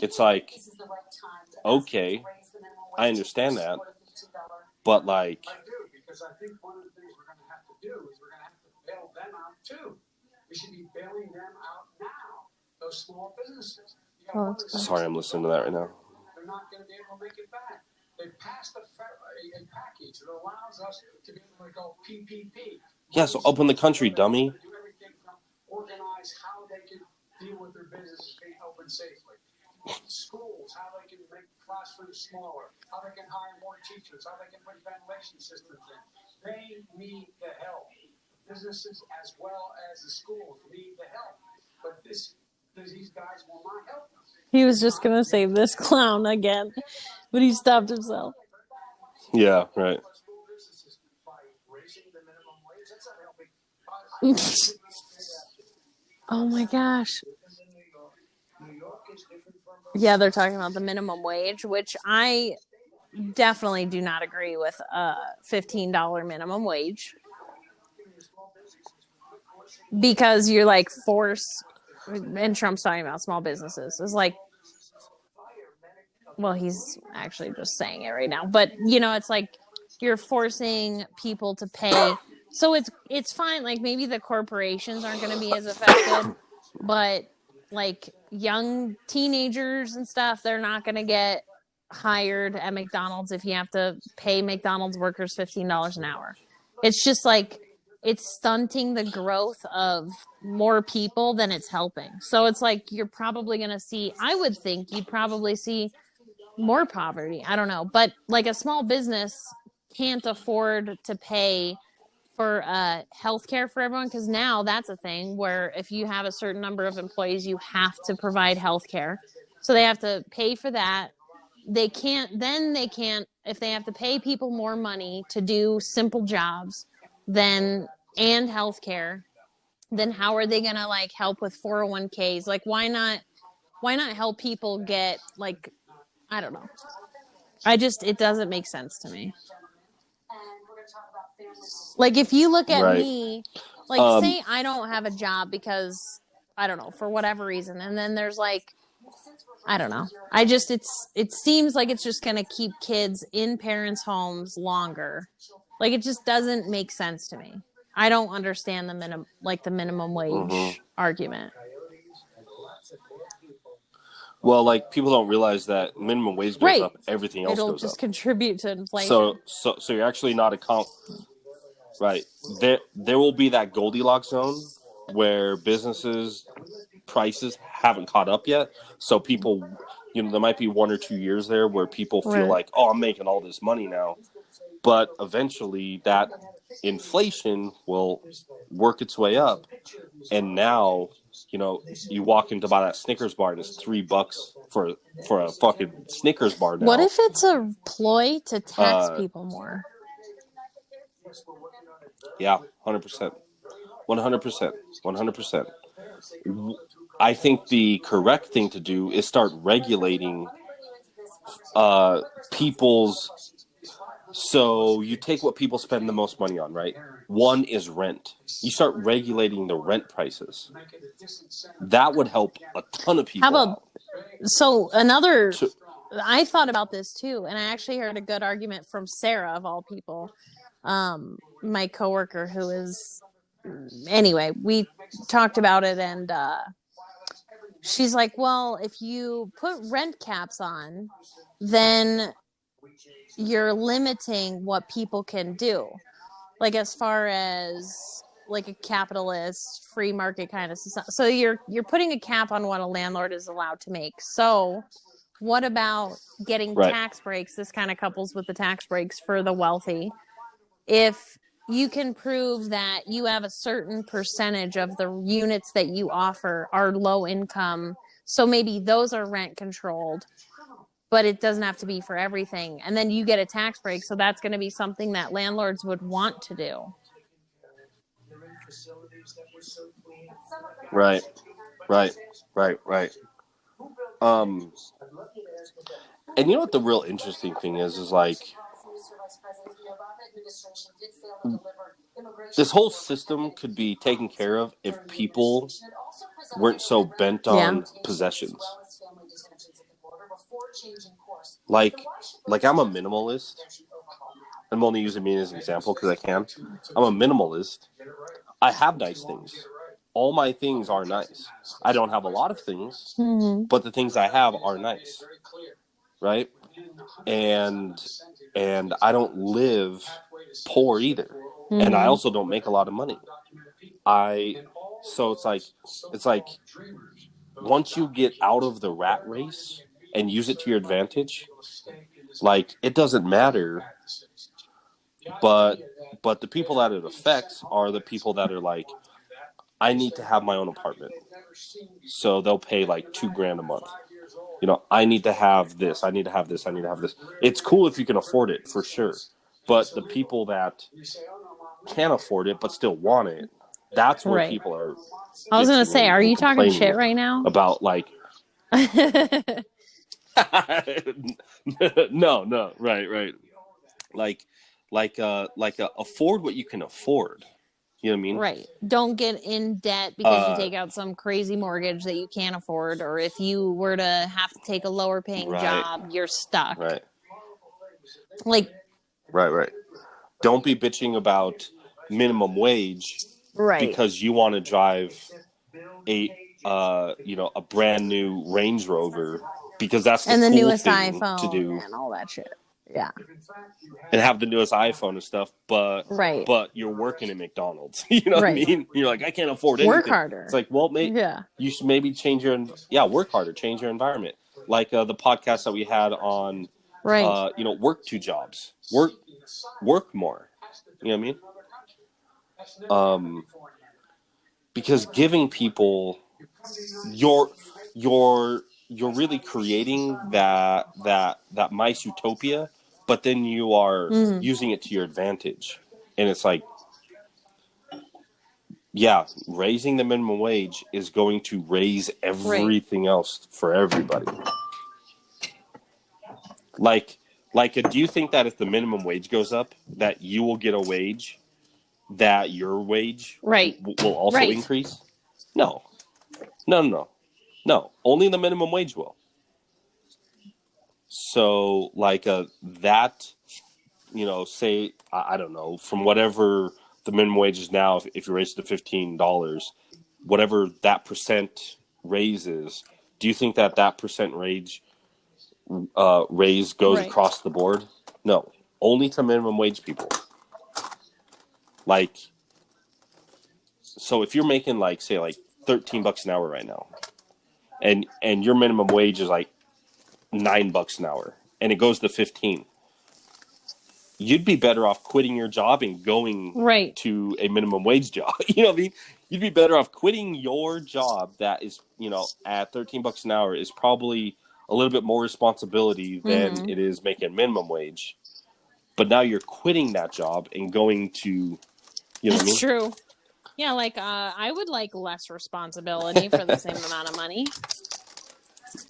It's like, okay, I understand that, but like, I do, because I think one of the things we're going to have to do is we're going to have to bail them out too. We should be bailing them out now, those small businesses. Oh, that's good. Sorry, I'm listening to that right now. They're not going to be able to make it back. They passed a package that allows us to be able to go PPP. Yeah, so open the country, dummy. Do everything from organize how they can deal with their businesses being open safely. Schools, how they can make classrooms smaller, how they can hire more teachers, how they can put ventilation systems in. They need the help. Businesses as well as the schools need the help. But these guys will not help them. He was just going to save this clown again, but he stopped himself. Yeah, right. Oh my gosh. Yeah, they're talking about the minimum wage, which I definitely do not agree with a $15 minimum wage. Because you're like and Trump's talking about small businesses. It's like, well, he's actually just saying it right now. But, it's like you're forcing people to pay. So it's fine. Like maybe the corporations aren't going to be as affected, but like young teenagers and stuff, they're not going to get hired at McDonald's if you have to pay McDonald's workers $15 an hour. It's just like it's stunting the growth of more people than it's helping. So it's like you're probably going to see, I would think you'd probably see more poverty. I don't know. But like a small business can't afford to pay for healthcare for everyone, because now that's a thing where if you have a certain number of employees, you have to provide healthcare. So they have to pay for that. They can't, if they have to pay people more money to do simple jobs and healthcare, then how are they going to like help with 401ks? Like, why not help people get like, I don't know. It doesn't make sense to me. Like, if you look at me, like, say I don't have a job because, I don't know, for whatever reason. And then there's like, I don't know. It seems like it's just going to keep kids in parents' homes longer. Like, it just doesn't make sense to me. I don't understand the minimum wage argument. Well, like people don't realize that minimum wage goes up, everything else It'll goes just up. contribute to inflation. So you're actually not right. There will be that Goldilocks zone where businesses prices haven't caught up yet. So people, there might be 1 or 2 years there where people feel like, oh, I'm making all this money now. But eventually that inflation will work its way up. And now, you walk in to buy that Snickers bar and it's $3 for a fucking Snickers bar now. What if it's a ploy to tax people more? Yeah, 100%. 100%. I think the correct thing to do is start regulating people's. So you take what people spend the most money on, right? One is rent. You start regulating the rent prices. That would help a ton of people. How about I thought about this too, and I actually heard a good argument from Sarah, of all people, my coworker, who is, anyway, we talked about it, and she's like, well, if you put rent caps on, then you're limiting what people can do. Like, as far as like a capitalist free market kind of society. So you're putting a cap on what a landlord is allowed to make. So what about getting tax breaks? This kind of couples with the tax breaks for the wealthy. If you can prove that you have a certain percentage of the units that you offer are low income. So maybe those are rent controlled, but it doesn't have to be for everything. And then you get a tax break. So that's going to be something that landlords would want to do. Right. Right. And you know what the real interesting thing is like this whole system could be taken care of if people weren't so bent on possessions. Like I'm a minimalist. I'm only using me as an example because I can. I'm a minimalist. I have nice things. All my things are nice. I don't have a lot of things, but the things I have are nice, right? And I don't live poor either, and I also don't make a lot of money. So it's like once you get out of the rat race and use it to your advantage, like it doesn't matter. But the people that it affects are the people that are like, I need to have my own apartment. So they'll pay like $2,000 a month. You know, I need to have this. I need to have this. I need to have this. It's cool if you can afford it, for sure. But the people that can't afford it but still want it, that's where people are. I was going to say, are you talking shit right now? About like. No. Right. Like afford what you can afford. You know what I mean? Right. Don't get in debt because you take out some crazy mortgage that you can't afford, or if you were to have to take a lower paying job, you're stuck. Right. Like. Right. Don't be bitching about minimum wage because you want to drive a brand new Range Rover because that's the cool newest thing iPhone to do and all that shit. Yeah. And have the newest iPhone and stuff, but you're working at McDonald's. You know what I mean? You're like, I can't afford anything. Work harder. It's like, well, you should maybe change your work harder, change your environment. Like the podcast that we had on work 2 jobs. Work more. You know what I mean? Because giving people you're really creating that mice utopia, but then you are using it to your advantage. And it's like, raising the minimum wage is going to raise everything else for everybody. Like, do you think that if the minimum wage goes up, that you will get a wage that your wage will also increase? No. Only the minimum wage will. So, that, say, I don't know, from whatever the minimum wage is now, if you raise it to $15, whatever that percent raises, do you think that percent raise goes across the board? No. Only to minimum wage people. So if you're making, say, $13 an hour right now, and your minimum wage is $9 an hour, and it goes to 15, you'd be better off quitting your job and going to a minimum wage job. You know what I mean? You'd be better off quitting your job that is, at $13 an hour is probably a little bit more responsibility than it is making minimum wage. But now you're quitting that job and going to, you know what I mean? It's true. Yeah, I would like less responsibility for the same amount of money.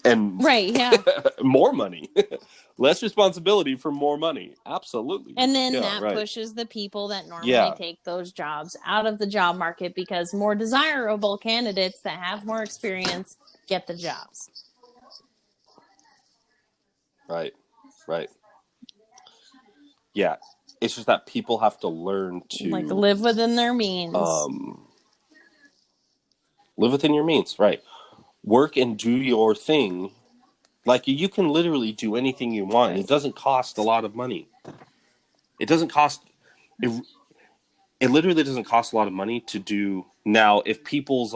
And more money. Less responsibility for more money. Absolutely. And then that pushes the people that normally take those jobs out of the job market because more desirable candidates that have more experience get the jobs. Right. Yeah. It's just that people have to learn to live within their means. Live within your means, right. Work and do your thing. You can literally do anything you want. Right. It doesn't cost a lot of money. It doesn't cost... It literally doesn't cost a lot of money to do... Now, if people's,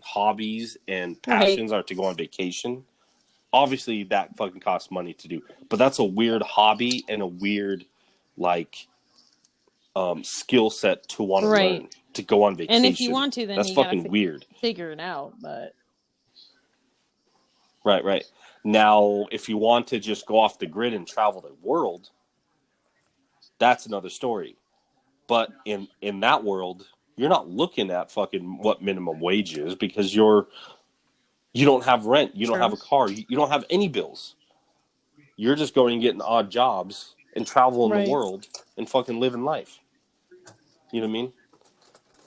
hobbies and passions are to go on vacation, obviously that fucking costs money to do. But that's a weird hobby and a weird, skill set to want to Right. learn, to go on vacation. And if you want to, then that's you fucking gotta weird. figure it out. But Right. Now, if you want to just go off the grid and travel the world, that's another story. But in that world, you're not looking at fucking what minimum wage is because you don't have rent, you don't True. have a car, you don't have any bills. You're just going and getting odd jobs and traveling Right. the world and fucking living life. You know what I mean?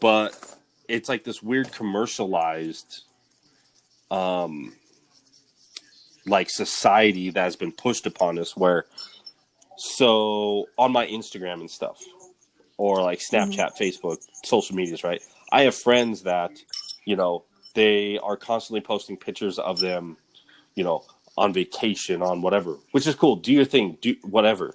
But it's like this weird commercialized like society that has been pushed upon us where so on my Instagram and stuff or like Snapchat, Facebook, social medias, right? I have friends that, you know, they are constantly posting pictures of them, you know, on vacation, on whatever, which is cool. Do your thing, do whatever.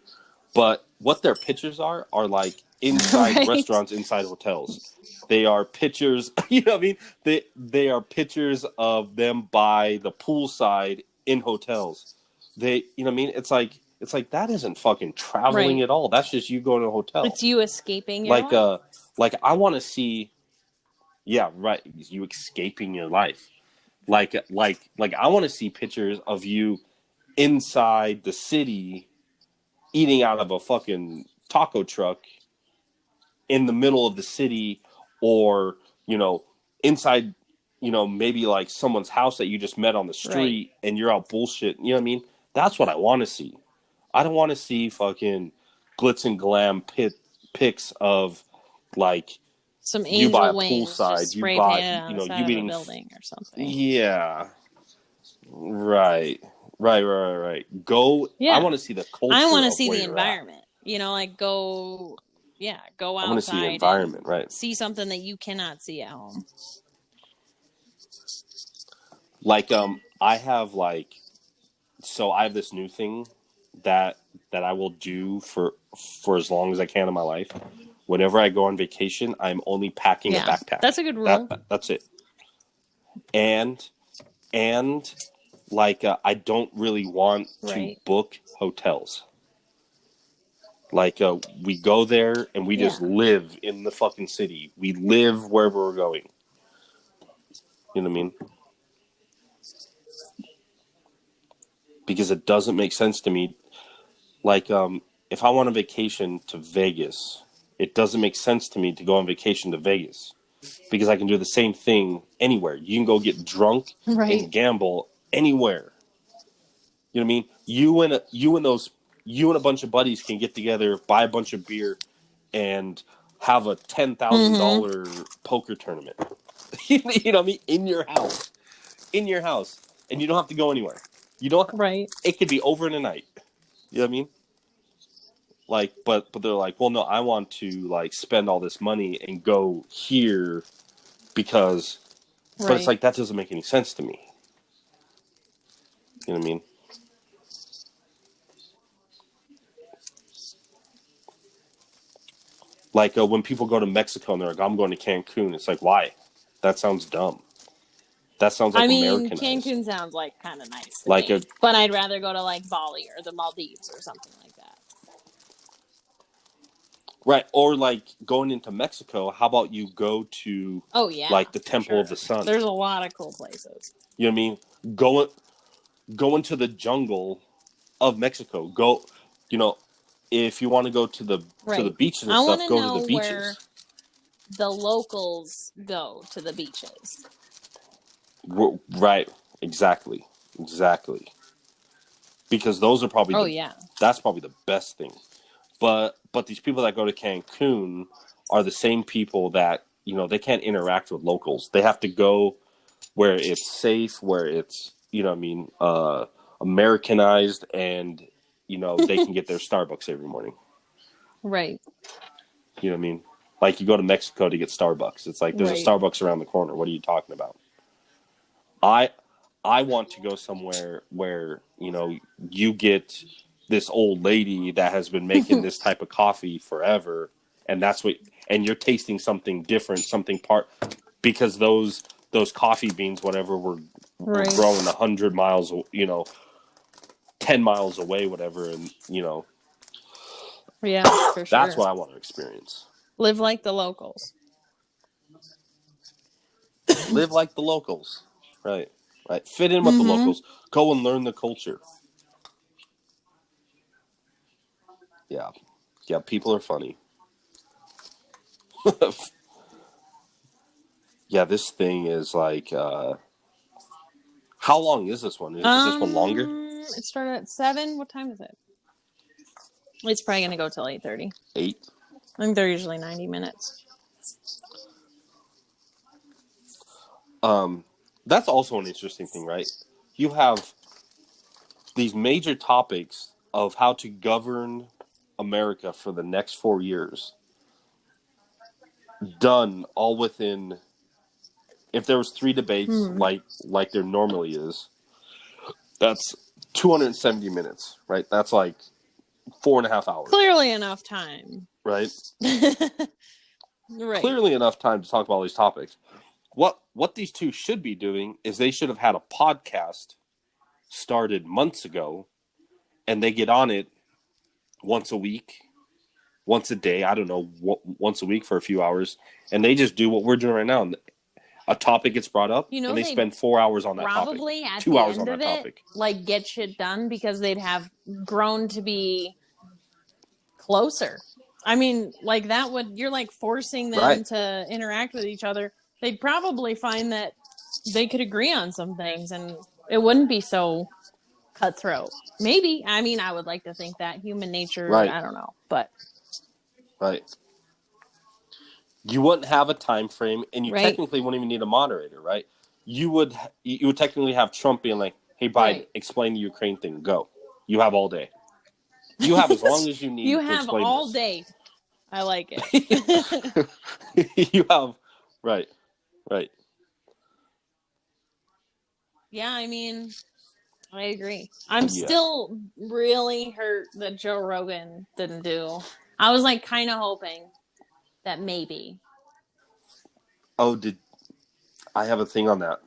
But what their pictures are like inside Right. restaurants, inside hotels. They are pictures, you know what I mean? They are pictures of them by the poolside in hotels. They, you know what I mean? It's like that isn't fucking traveling Right. at all. That's just you going to a hotel. It's you escaping your life. Like I want to see, yeah, right. You escaping your life. Like I want to see pictures of you inside the city eating out of a fucking taco truck in the middle of the city, or you know, inside, you know, maybe like someone's house that you just met on the street and you're out bullshit. You know what I mean? That's what I want to see. I don't want to see fucking glitz and glam pics of like Some you buy a angel wings poolside, just you spray buy, painted on you the know, side you of a eating. building or something. Yeah. Right. Go. Yeah. I want to see the culture. I want to of see where the you're environment. You know, like go I want to see the outside environment, and right? see something that you cannot see at home. Like I have like so I have this new thing that I will do for as long as I can in my life. Whenever I go on vacation, I'm only packing a backpack. That's a good rule. That's it. And like I don't really want to book hotels. Like we go there and we just live in the fucking city. We live wherever we're going. You know what I mean? Because it doesn't make sense to me. Like if I want a vacation to Vegas, it doesn't make sense to me to go on vacation to Vegas because I can do the same thing anywhere. You can go get drunk and gamble anywhere. You know what I mean? You and a bunch of buddies can get together, buy a bunch of beer, and have a $10,000 poker tournament. You know what I mean? In your house, and you don't have to go anywhere. You don't. It could be over in a night. You know what I mean? Like, but they're like, well, no, I want to like spend all this money and go here because, but it's like that doesn't make any sense to me. You know what I mean? Like when people go to Mexico and they're like, I'm going to Cancun. It's like, why? That sounds dumb. That sounds like Americanized. Cancun sounds like kind of nice to me. But I'd rather go to like Bali or the Maldives or something like that. Right. Or like going into Mexico, how about you go to like the Temple of the Sun? There's a lot of cool places. You know what I mean? Go into the jungle of Mexico. Go, you know, if you want to go to the beaches and stuff, go to the beaches. Where the locals go to the beaches. Right. Exactly. Because those are probably that's probably the best thing. But these people that go to Cancun are the same people that, you know, they can't interact with locals. They have to go where it's safe, where it's, you know what I mean, Americanized, and, you know, they can get their Starbucks every morning. Right. You know what I mean? Like you go to Mexico to get Starbucks. It's like there's a Starbucks around the corner. What are you talking about? I want to go somewhere where, you know, you get this old lady that has been making this type of coffee forever, and you're tasting something different, because those coffee beans, whatever, were growing 100 miles, you know, 10 miles away, whatever, and you know, Yeah, for sure. That's what I want to experience. Live like the locals. Live like the locals. Right. Right. Fit in with the locals. Go and learn the culture. Yeah. Yeah, people are funny. Yeah, this thing is like how long is this one? Is this one longer? It started at 7. What time is it? It's probably gonna go till 8:30. 8? I think they're usually 90 minutes. That's also an interesting thing, right? You have these major topics of how to govern America for the next 4 years done all within, if there was 3 debates like there normally is, that's 270 minutes, right? That's like 4.5 hours. Clearly enough time. Right? Right. Clearly enough time to talk about all these topics. What these two should be doing is they should have had a podcast started months ago, and they get on it once a week, once a day, I don't know, once a week for a few hours, and they just do what we're doing right now. A topic gets brought up, You know, and they spend 4 hours on that probably topic. at 2 the hours end on of that it, topic. like get shit done because they'd have grown to be closer. I mean, like that would, you're like forcing them Right. to interact with each other. They'd probably find that they could agree on some things and it wouldn't be so cutthroat. Maybe. I mean, I would like to think that human nature, Right. I don't know, but Right. You wouldn't have a time frame, and you Right. technically wouldn't even need a moderator, right? You would technically have Trump being like, "Hey, Biden, Right. explain the Ukraine thing. Go. You have all day. You have as long as you need you to have explain all this." day. I like it. You have right. Yeah, I mean, I agree. I'm Yeah. still really hurt that Joe Rogan didn't do. I was like kind of hoping that maybe. Oh, I have a thing on that?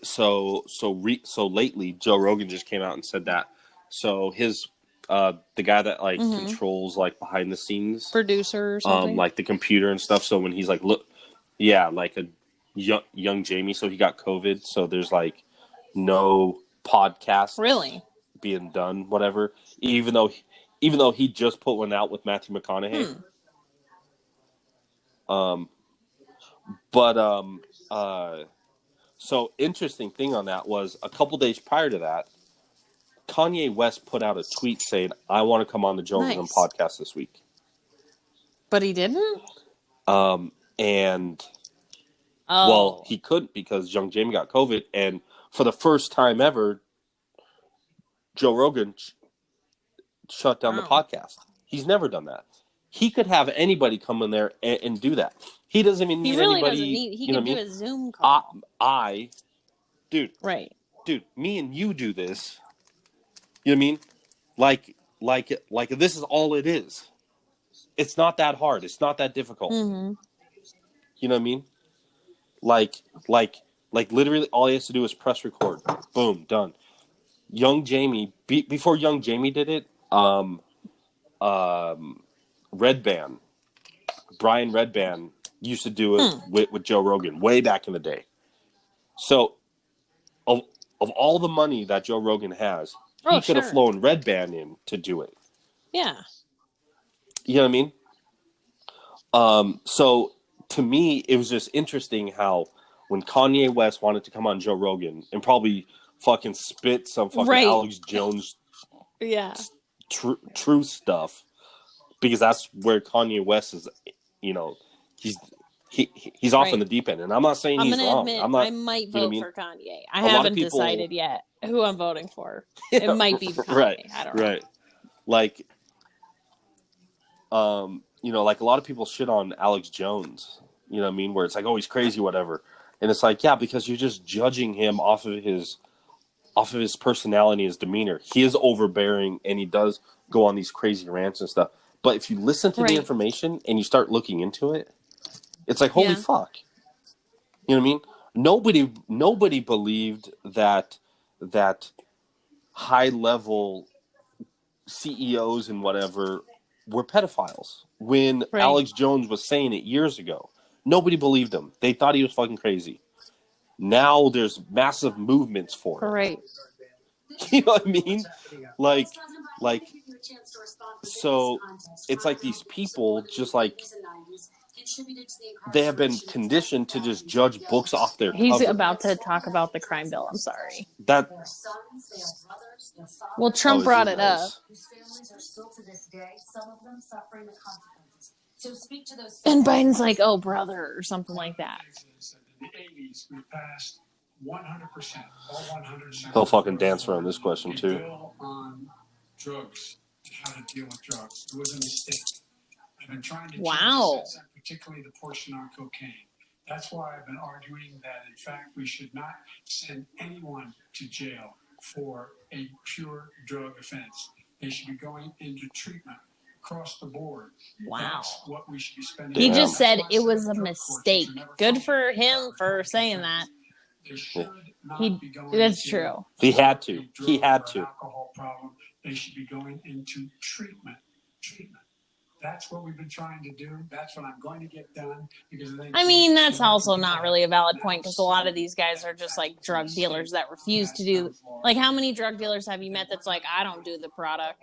So lately, Joe Rogan just came out and said that. So his the guy that like controls like behind the scenes Producer or something. like the computer and stuff. So when he's like, look, yeah, like a young Jamie. So he got COVID. So there's like no podcast Really? being done, whatever. Even though he just put one out with Matthew McConaughey. So interesting thing on that was a couple days prior to that, Kanye West put out a tweet saying, "I want to come on the Joe Rogan podcast this week." But he didn't? And well, he couldn't because young Jamie got COVID, and for the first time ever, Joe Rogan shut down the podcast. He's never done that. He could have anybody come in there and do that. He doesn't even need really anybody. Doesn't need, he you know could do what I mean? a Zoom call. Dude, me and you do this. You know what I mean? Like this is all it is. It's not that hard. It's not that difficult. Mm-hmm. You know what I mean? Like literally all he has to do is press record. Boom, done. Young Jamie, before Young Jamie did it, Redban, Brian Redban used to do it with Joe Rogan way back in the day. So, of all the money that Joe Rogan has, he could have flown Redban in to do it. Yeah. You know what I mean? So, to me, it was just interesting how when Kanye West wanted to come on Joe Rogan and probably fucking spit some fucking Alex Jones truth stuff, because that's where Kanye West is, you know, he's off in the deep end, and I'm not saying he's wrong. Admit, I'm not, I might vote for Kanye. I lot of haven't people- decided yet who I'm voting for. It might be Kanye. Right, I don't know. right. Like, you know, like a lot of people shit on Alex Jones. You know what I mean? Where it's like, oh, he's crazy, whatever. And it's like, yeah, because you're just judging him off of his personality, his demeanor. He is overbearing, and he does go on these crazy rants and stuff. But if you listen to the information and you start looking into it, it's like, holy fuck. You know what I mean? Nobody believed that high level CEOs and whatever were pedophiles. When Right. Alex Jones was saying it years ago, nobody believed him. They thought he was fucking crazy. Now there's massive movements for it. Right. You know what I mean? Like, so it's like these people just like they have been conditioned to just judge books off their He's cover. about to talk about the crime bill. I'm sorry. That Well, Trump brought it up. Whose families are still to this day, some of them suffering the consequences. So speak to those. And Biden's like, oh, brother, or something like that. In the 80s, we passed 100%, all 100%. He'll fucking dance around this question, too. A bill on drugs, how to deal with drugs. It was a mistake. I've been trying to change Wow. this, particularly the portion on cocaine. That's why I've been arguing that, in fact, we should not send anyone to jail for a pure drug offense. They should be going into treatment across the board. Wow. That's what we should be spending. He Yeah. just said That's why it was a drug courts mistake. are never Good funded. for him for saying that. They should not He, be going that's into true. He had a to. drug He had or an to. alcohol problem. They should be going into treatment. That's what we've been trying to do. That's what I'm going to get done because I mean, that's also not really a valid point because a lot of these guys are just like drug dealers that refuse to do. Like, how many drug dealers have you met that's like, I don't do the product?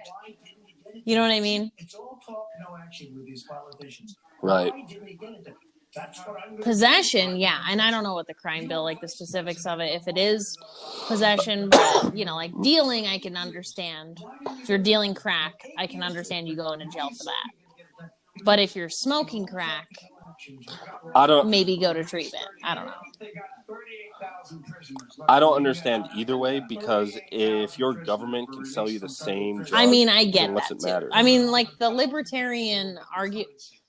You know what I mean? It's all talk, no action with these politicians. Right. Why did we get it? That's what I'm gonna Possession, yeah. And I don't know what the crime bill, like the specifics of it. If it is possession, but, you know, like dealing, I can understand. If you're dealing crack, I can understand you going to jail for that. But if you're smoking crack, I don't. maybe go to treatment. I don't know. I don't understand either way because if your government can sell you the same drug, I mean, I get then what's that it too. matter? I mean, like the libertarian argue.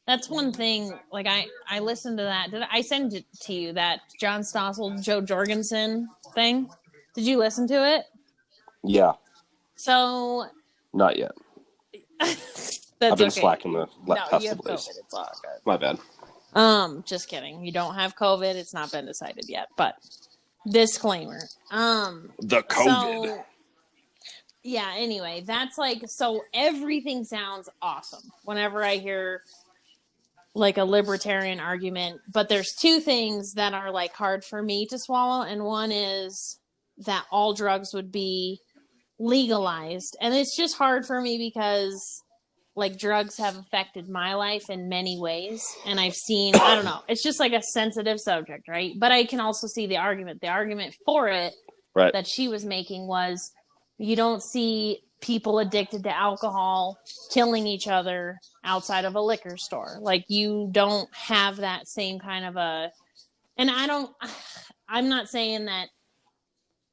That's one thing. Like I listened to that. Did I send it to you? That John Stossel, Joe Jorgensen thing. Did you listen to it? Yeah, So not yet. that's I've been okay. slacking the No, past you have couple days. COVID. It's all good. My bad. Just kidding. You don't have COVID. It's not been decided yet. But disclaimer. The COVID. So, yeah, anyway, that's like, so everything sounds awesome whenever I hear like a libertarian argument, but there's two things that are like hard for me to swallow. And one is that all drugs would be legalized. And it's just hard for me because like drugs have affected my life in many ways. And I've seen, I don't know, it's just like a sensitive subject, right? But I can also see the argument. The argument for it Right. that she was making was you don't see people addicted to alcohol killing each other outside of a liquor store. Like you don't have that same kind of a, and I'm not saying that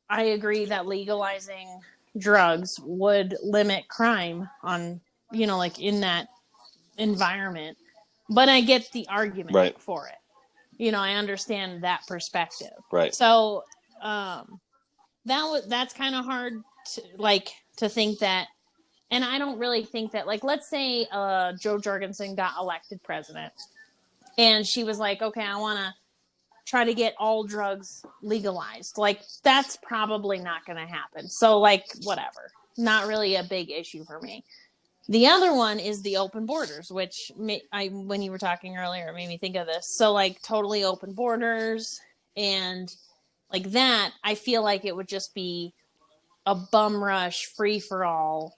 I agree that legalizing drugs would limit crime on, you know, like in that environment, but I get the argument Right. for it. You know, I understand that perspective. Right. So, that's kind of hard to think that, and I don't really think that, like, let's say Joe Jorgensen got elected president and she was like, okay, I want to try to get all drugs legalized. Like, that's probably not going to happen. So, like, whatever. Not really a big issue for me. The other one is the open borders, which when you were talking earlier, it made me think of this. So, like, totally open borders and like that, I feel like it would just be a bum rush free for all.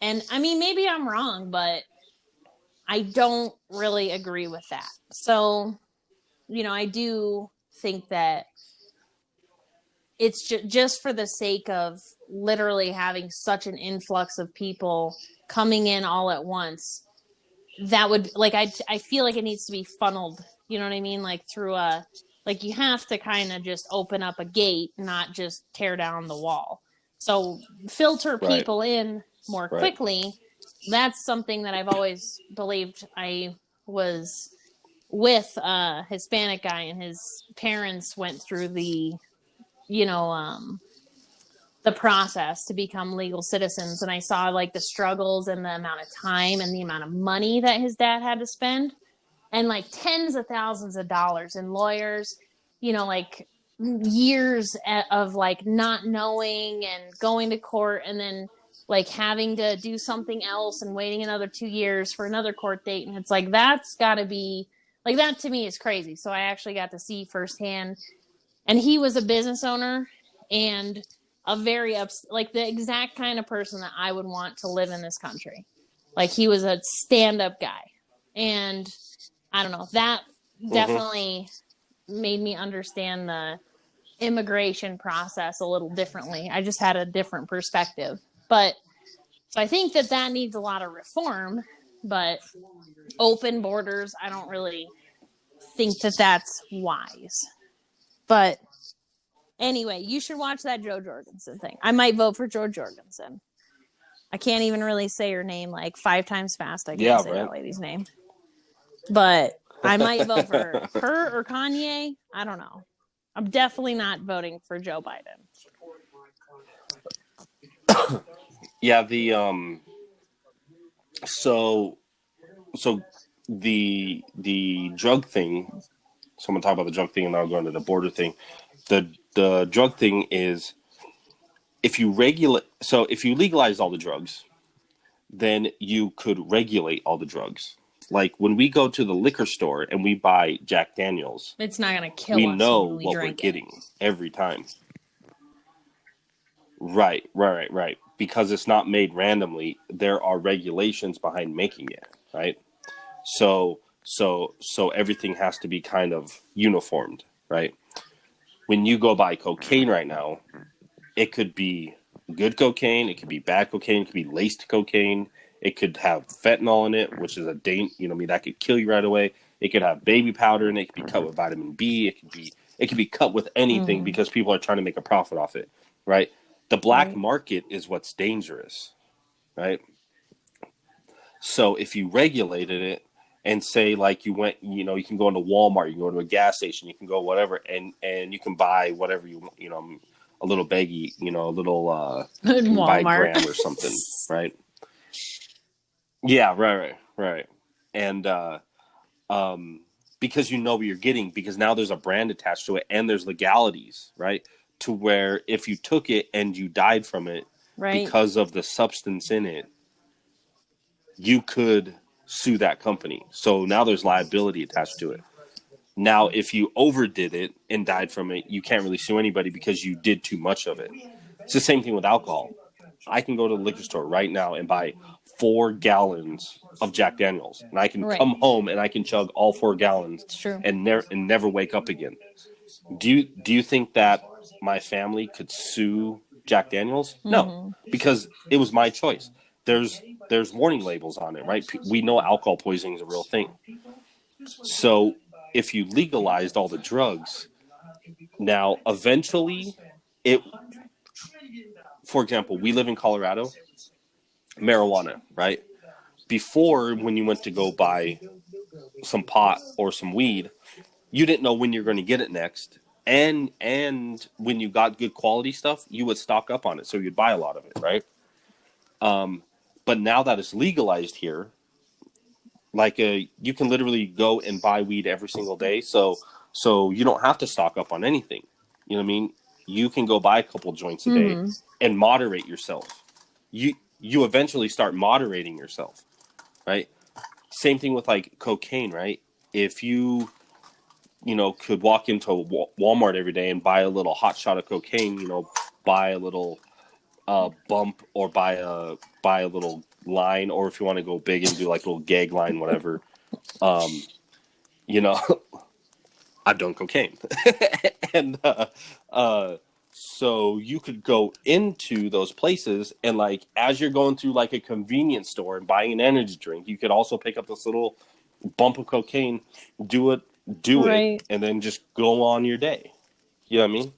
And I mean, maybe I'm wrong, but I don't really agree with that. So, you know, I do think that it's just for the sake of literally having such an influx of people coming in all at once, that would, like, I feel like it needs to be funneled, you know what I mean? Like through like you have to kind of just open up a gate, not just tear down the wall. So filter people in more quickly. That's something that I've always believed. I was with a Hispanic guy and his parents went through the, you know, the process to become legal citizens. And I saw like the struggles and the amount of time and the amount of money that his dad had to spend. And like tens of thousands of dollars in lawyers, you know, like years of like not knowing and going to court and then like having to do something else and waiting another 2 years for another court date. And it's like, that's got to be, like, that to me is crazy. So I actually got to see firsthand. And he was a business owner and a very, like, the exact kind of person that I would want to live in this country. Like, he was a stand-up guy. And I don't know, that definitely made me understand the immigration process a little differently. I just had a different perspective. But so I think that needs a lot of reform, but open borders, I don't really think that that's wise. But anyway, you should watch that Joe Jorgensen thing. I might vote for Joe Jorgensen. I can't even really say her name like 5 times fast. I can't say that lady's name. But I might vote for her or Kanye. I don't know. I'm definitely not voting for Joe Biden. Yeah, so the drug thing. So I'm gonna talk about the drug thing, and then I'll go into the border thing. The drug thing is, if you legalize all the drugs, then you could regulate all the drugs. Like when we go to the liquor store and we buy Jack Daniels, it's not going to kill we us. know when we what we're drink getting every time. Right. Because it's not made randomly. There are regulations behind making it, right? So everything has to be kind of uniformed, right? When you go buy cocaine right now, it could be good cocaine, it could be bad cocaine, it could be laced cocaine, it could have fentanyl in it, which is a that could kill you right away. It could have baby powder in it, it could be cut with vitamin B, it could be cut with anything because people are trying to make a profit off it, right? The black market is what's dangerous, right? So if you regulated it and say like you went, you can go into Walmart, you can go to a gas station, you can go whatever, and you can buy whatever a little baggie, a little you can buy a gram or something, right? Yeah, right. And because you know what you're getting, because now there's a brand attached to it and there's legalities, right? To where if you took it and you died from it because of the substance in it, you could sue that company. So now there's liability attached to it. Now, if you overdid it and died from it, you can't really sue anybody because you did too much of it. It's the same thing with alcohol. I can go to the liquor store right now and buy 4 gallons of Jack Daniels, and I can come home and I can chug all 4 gallons and never wake up again. Do you think that my family could sue Jack Daniels? No, because it was my choice. There's warning labels on it, right? We know alcohol poisoning is a real thing. So if you legalized all the drugs, now eventually for example, we live in Colorado, marijuana, right? Before, when you went to go buy some pot or some weed, you didn't know when you're going to get it next. And when you got good quality stuff, you would stock up on it. So you'd buy a lot of it, right? But now that it's legalized here, like you can literally go and buy weed every single day. So you don't have to stock up on anything. You know what I mean? You can go buy a couple joints a day and moderate yourself. You eventually start moderating yourself, right? Same thing with like cocaine, right? If you could walk into Walmart every day and buy a little hot shot of cocaine, buy a little bump or buy a little line, or if you want to go big and do like a little gag line, whatever. I've done cocaine, and so you could go into those places and like as you're going through like a convenience store and buying an energy drink, you could also pick up this little bump of cocaine, do it, and then just go on your day. You know what I mean?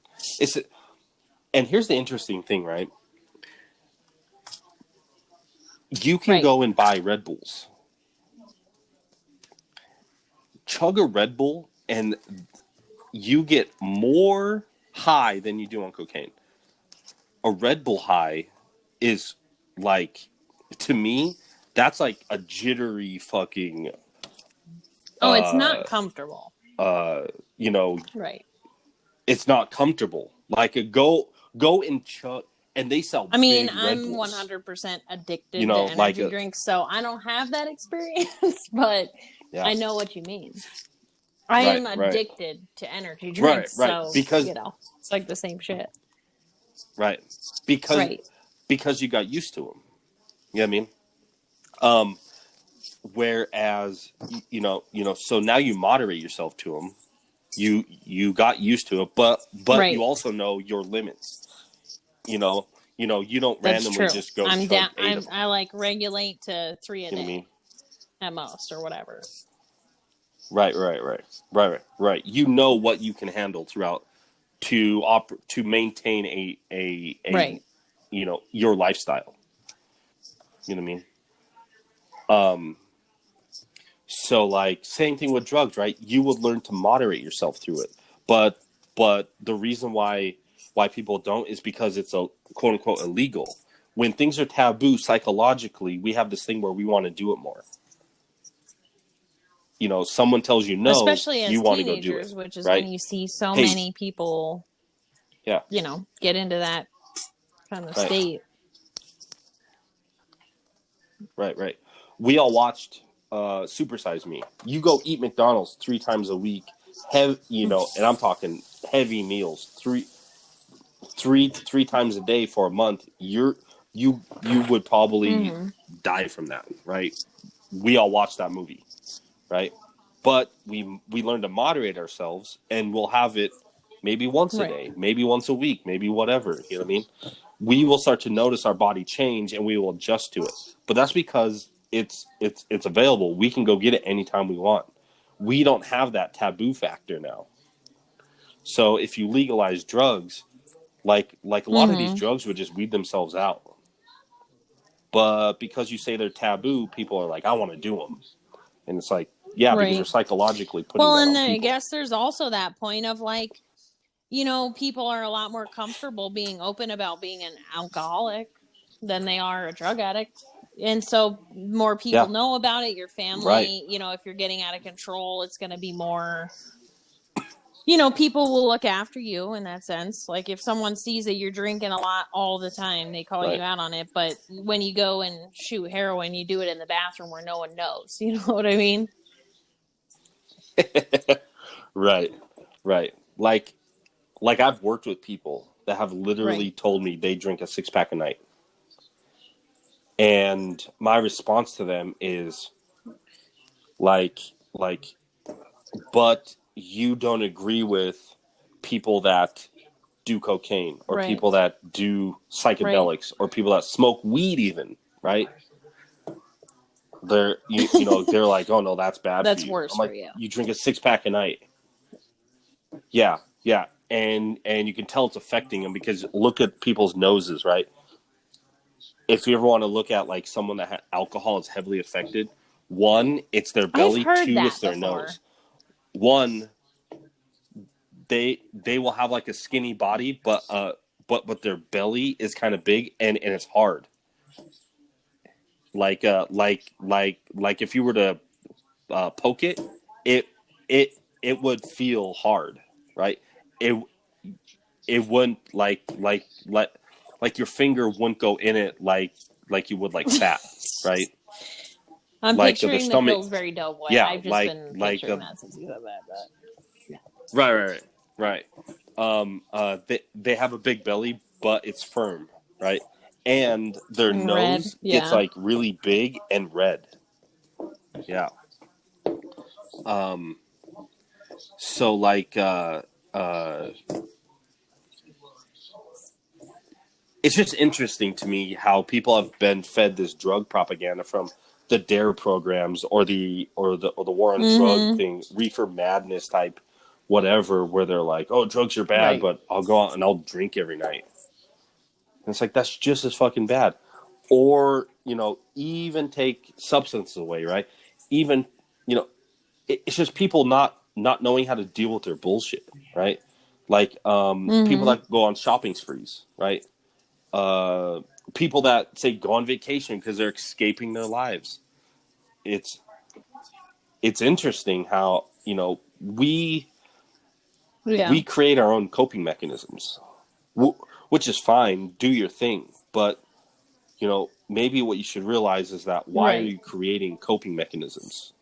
And here's the interesting thing, right? You can go and buy Red Bulls. Chug a Red Bull and you get more high than you do on cocaine. A Red Bull high is like, to me, that's like a jittery fucking. It's not comfortable. It's not comfortable. Like go and chug. and they sell I mean, big Red I'm Bulls. 100% addicted You to know, like energy drinks, so I don't have that experience, but yeah, I know what you mean. I right, am right, addicted to energy right, drinks, right. so, Because you know, it's like the same shit. right, because Right. because you got used to them. You know what I mean? Um, whereas so now you moderate yourself to them. You got used to it, but you Right. also know your limits. You know, you don't That's randomly true. just go I'm chug down. 8 of them. I like regulate to 3 a You know what I day mean? at most, or whatever. Right. You know what you can handle throughout to maintain a Right. your lifestyle. You know what I mean? Um, so like same thing with drugs, right? You would learn to moderate yourself through it, but the reason why people don't is because it's a quote unquote illegal. When things are taboo psychologically, we have this thing where we want to do it more. Someone tells you no, Especially you as want to go do it, teenagers, which is when right? you see so Hey, many people, yeah, you know, get into that kind of right, state. right. We all watched Super Size Me. You go eat McDonald's 3 times a week, and I'm talking heavy meals, three times a day for a month. You would probably Mm-hmm. die from that, right? We all watched that movie, right? But we learn to moderate ourselves, and we'll have it maybe once a Right. day, maybe once a week, maybe whatever. You know what I mean? We will start to notice our body change, and we will adjust to it. But that's because it's available. We can go get it anytime we want. We don't have that taboo factor now. So if you legalize drugs, like a lot of these Mm-hmm. drugs would just weed themselves out. But because you say they're taboo, people are like, I want to do them. And it's like, yeah, because you're Right. psychologically putting Well, that and on then I people. guess there's also that point of like, you know, people are a lot more comfortable being open about being an alcoholic than they are a drug addict. And so more people Yeah, know about it. Your right. family, you know, if you're getting out of control, it's going to be more, you know, people will look after you in that sense. Like if someone sees that you're drinking a lot all the time, they call you Right. out on it. But when you go and shoot heroin, you do it in the bathroom where no one knows. You know what I mean? Right. Right. Like I've worked with people that have literally Right. told me they drink a 6-pack a night. And my response to them is like but you don't agree with people that do cocaine or Right. people that do Right. psychedelics or people that smoke weed even, right? They're like, oh no, that's bad for That's you. worse I'm for like, you. you drink a 6-pack a night. Yeah. And you can tell it's affecting them because look at people's noses, right? If you ever want to look at like someone that alcohol is heavily affected, one, it's their I've belly, heard two, it's that their before. nose. One, they will have like a skinny body, but their belly is kind of big and it's hard. Like if you were to poke it, it it would feel hard, right? It it wouldn't like your finger wouldn't go in it like you would like fat, right? I'm Like their picturing the stomach, Pillsbury Doughboy. yeah, I've just been like picturing that since you said that. But right. They have a big belly, but it's firm, right? And their in red, nose gets yeah. like really big and red. Yeah. Um. So uh, it's just interesting to me how people have been fed this drug propaganda from the DARE programs or the war on drug Mm-hmm. thing, reefer madness type, whatever, where they're like, oh, drugs are bad, Right. but I'll go out and I'll drink every night. And it's like that's just as fucking bad. Or even take substances away, right? Even it's just people not knowing how to deal with their bullshit, right? Like people Mm-hmm. that go on shopping sprees, right? uh, People that say go on vacation because they're escaping their lives. It's it's interesting how we Yeah. create our own coping mechanisms. which is fine. Do your thing, but maybe what you should realize is that why are Right. you creating coping mechanisms?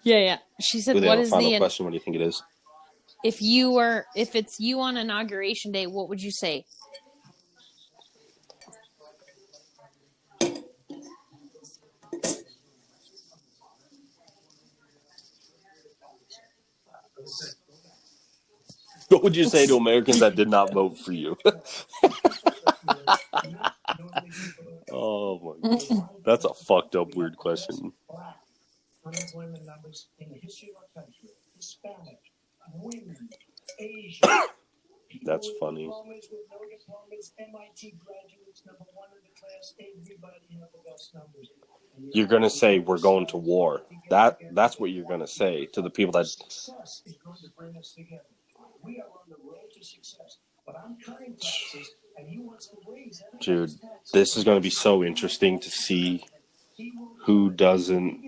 Yeah. She said, Do they "What have a is final the question? What do you think it is? if it's you on inauguration day, what would you say?" What would you say to Americans that did not vote for you? Oh my God. That's a fucked up weird question. Unemployment numbers in the history of our country. Hispanic, women, Asian. That's funny. Diplomas with no diplomas, MIT graduates, number one in the class. Everybody have the best numbers. You're gonna say we're going to war. That's what you're gonna say to the people that. Success is going to bring us together. We are on the road to success. But I'm cutting taxes, and he wants to raise Dude, everybody's taxes. this is gonna be so interesting to see who doesn't.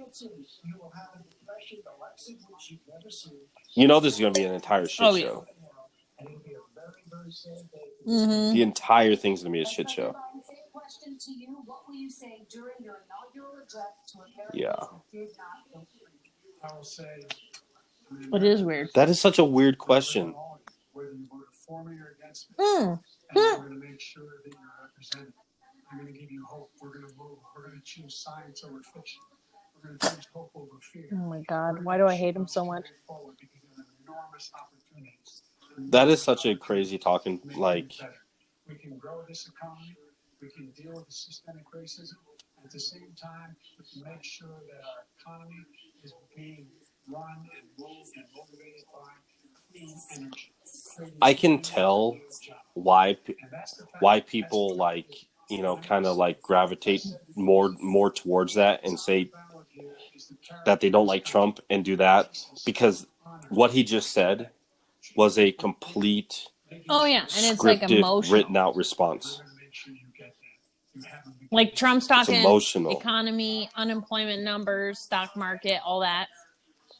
This is gonna be an entire shit show. Mm-hmm. The entire thing's gonna be a shit show. Yeah. It is weird. That is such a weird question. Whether you voted for me or against me, Mm. and we're going to make sure that you're represented. I'm going to give you hope. We're going to move. We're going to choose science over fiction. We're going to choose hope over fear. Oh my God, why do I hate him so much? Enormous opportunities. That is such a crazy talking, like. We can grow this economy. We can deal with the systemic racism. At the same time, we can make sure that our economy is being run and moved and motivated by clean energy. I can tell why people kind of like gravitate more towards that and say that they don't like Trump and do that, because what he just said was a complete Oh yeah, and it's like scripted, emotional. written out response. Like Trump's talking emotional. economy, unemployment numbers, stock market, all that.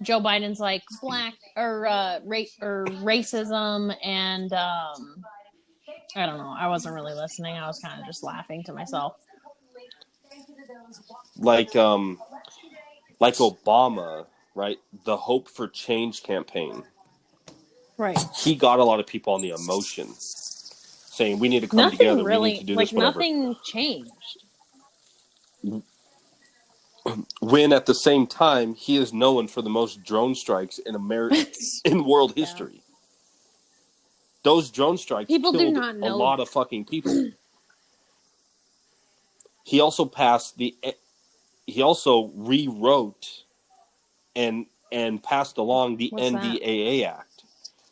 Joe Biden's like black or racism and I don't know. I wasn't really listening. I was kind of just laughing to myself. Like Obama, right? The Hope for Change campaign. Right. He got a lot of people on the emotion, saying we need to come together. Really, we need to do this. Whatever. Nothing changed. When at the same time he is known for the most drone strikes in in world history. Those drone strikes People killed do not know a lot of fucking people. He also he also rewrote and passed along the What's NDAA Act,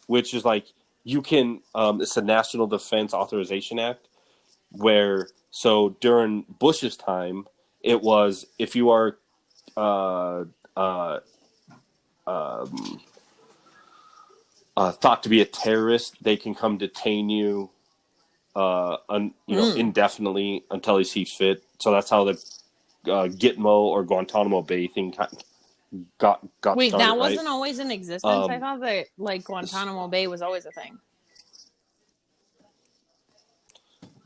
which is like you can it's the National Defense Authorization Act, where so during Bush's time it was if you are thought to be a terrorist, they can come detain you, indefinitely until he sees fit. So that's how the Gitmo or Guantanamo Bay thing got Wait, started. that wasn't right? always in existence. I thought that like Guantanamo Bay was always a thing.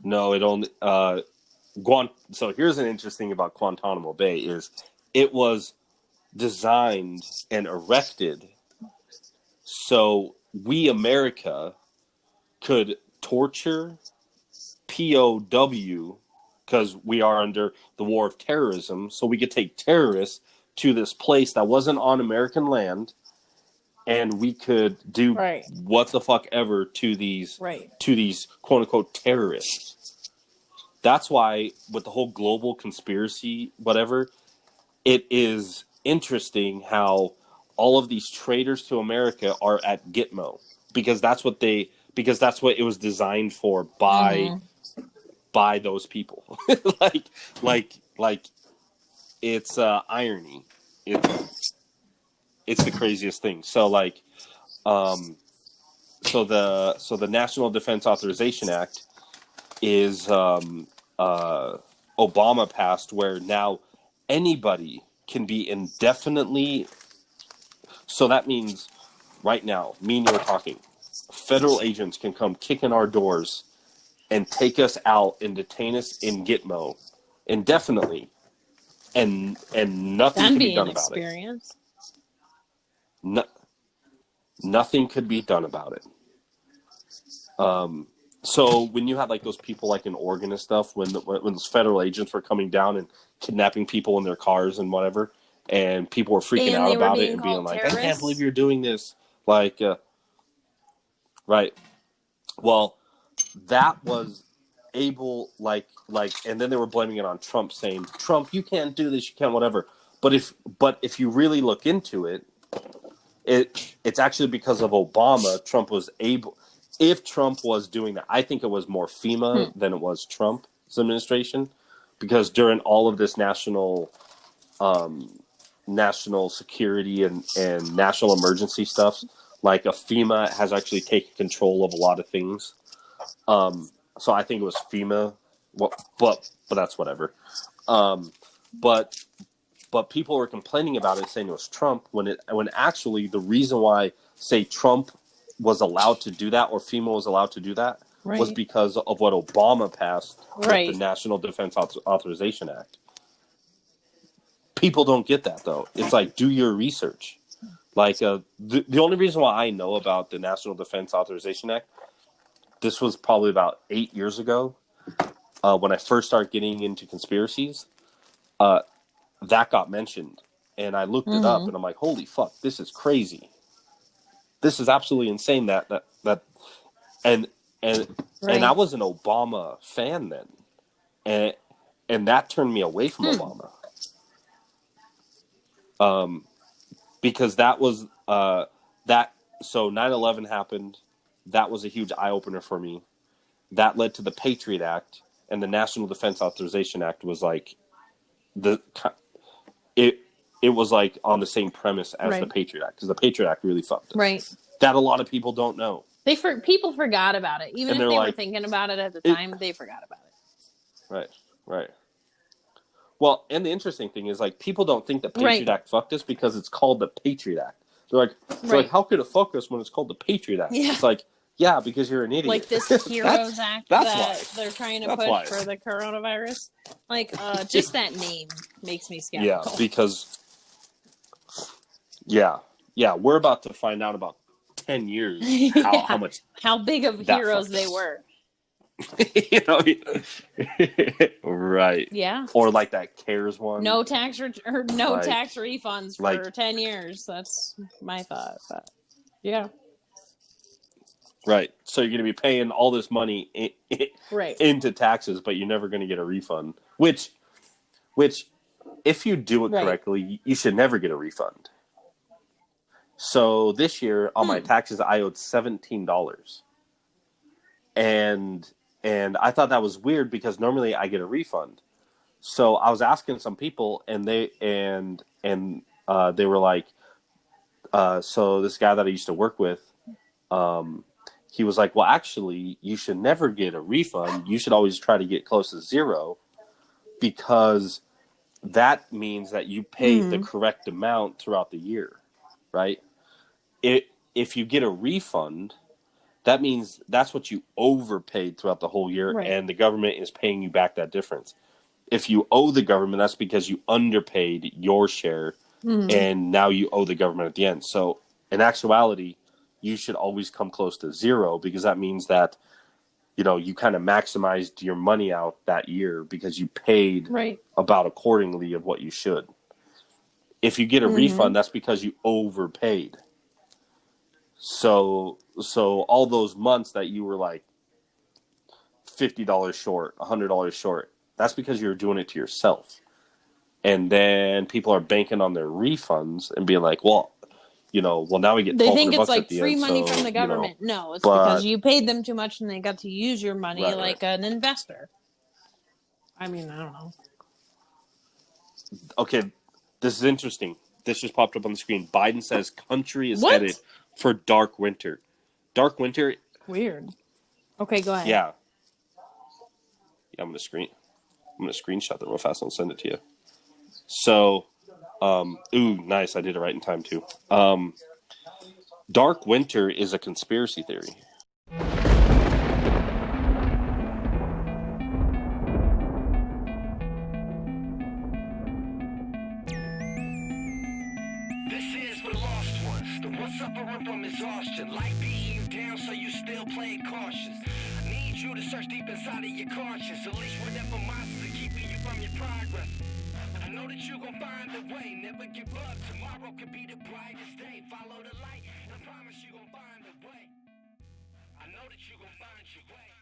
No, it only So here's an interesting thing about Guantanamo Bay is it was designed and erected so we America could torture POW because we are under the war of terrorism, so we could take terrorists to this place that wasn't on American land, and we could do what the fuck ever to these quote unquote terrorists. That's why with the whole global conspiracy, whatever, it is interesting how all of these traitors to America are at Gitmo because that's what it was designed for by those people. like it's irony. It's the craziest thing. So so the National Defense Authorization Act is Obama passed, where now anybody can be indefinitely. So that means right now, me and you are talking, federal agents can come kick in our doors and take us out and detain us in Gitmo indefinitely, and nothing That'd can be be an done about it. experience. No, nothing could be done about it. So when you had like those people like in Oregon and stuff, when those federal agents were coming down and kidnapping people in their cars and whatever, and people were freaking And out they were about it being and being called like, "I can't believe terrorists. you're doing this!" Like, right? Well, that was and then they were blaming it on Trump, saying, "Trump, you can't do this, you can't whatever." But if you really look into it, it's actually because of Obama. Trump was able. If Trump was doing that, I think it was more FEMA than it was Trump's administration, because during all of this national security and national emergency stuff, like a FEMA has actually taken control of a lot of things. So I think it was FEMA. Well, but that's whatever. But people were complaining about it, saying it was Trump, when actually the reason why, say, Trump was allowed to do that, or FEMA was allowed to do that, was Right. because of what Obama passed Right. with the National Defense Authorization Act. People don't get that, though. It's like, do your research. Like, the only reason why I know about the National Defense Authorization Act, this was probably about 8 years ago, when I first started getting into conspiracies. That got mentioned, and I looked it up, and I'm like, holy fuck, this is crazy. This is absolutely insane. And Right. I was an Obama fan then, and that turned me away from Obama. Because that was that. So 9/11 happened. That was a huge eye opener for me. That led to the Patriot Act, and the National Defense Authorization Act was like it. It was like on the same premise as the Right. Patriot Act, because the Patriot Act really fucked us. Right. That a lot of people don't know. People forgot about it. Even And if they're they were like, thinking about it at the time, they forgot about it. Right. Well, and the interesting thing is, like, people don't think the Patriot Right. Act fucked us because it's called the Patriot Act. They're Right. like, how could it fuck us when it's called the Patriot Act? Yeah. It's like, yeah, because you're an idiot. Like this Heroes Act that's that why. they're trying to That's push why. for the coronavirus. Like, just that name makes me Yeah, skeptical. because we're about to find out about 10 years how much how big of that heroes fucked they us. were. Right. Yeah. Or like that CARES one. No tax tax refunds for like- 10 years. That's my thought. But yeah. Right. So you're going to be paying all this money Right. into taxes, but you're never going to get a refund. Which, if you do it Right. correctly, you should never get a refund. So this year on my taxes, I owed $17, and I thought that was weird because normally I get a refund. So I was asking some people, and they were like, so this guy that I used to work with, he was like, well, actually, you should never get a refund. You should always try to get close to zero, because that means that you paid the correct amount throughout the year, right? If you get a refund, that means that's what you overpaid throughout the whole year, Right. and the government is paying you back that difference. If you owe the government, that's because you underpaid your share, and now you owe the government at the end. So in actuality, you should always come close to zero, because that means that, you kind of maximized your money out that year because you paid Right. about accordingly of what you should. If you get a refund, that's because you overpaid. So all those months that you were like $50 short, $100 short, that's because you're doing it to yourself. And then people are banking on their refunds and being like, well, now we get They 1,200 think it's bucks like at the free end, money so, from the government. No, it's but- because you paid them too much and they got to use your money Right, like right. an investor. I mean, I don't know. Okay, this is interesting. This just popped up on the screen. Biden says country is What? headed for dark winter. Dark winter, Weird. Okay, go ahead. yeah. I'm gonna screenshot that real fast and send it to you. So, ooh, nice. I did it right in time too. Dark Winter is a conspiracy theory. This is for the lost ones, the ones suffering from exhaustion, life beating you down so you still playing cautious. I need you to search deep inside of your conscience, unleash whatever monsters are keeping you from your progress. I know that you gon' find a way, never give up, tomorrow could be the brightest day. Follow the light, and I promise you gon' find a way. I know that you gon' find your way.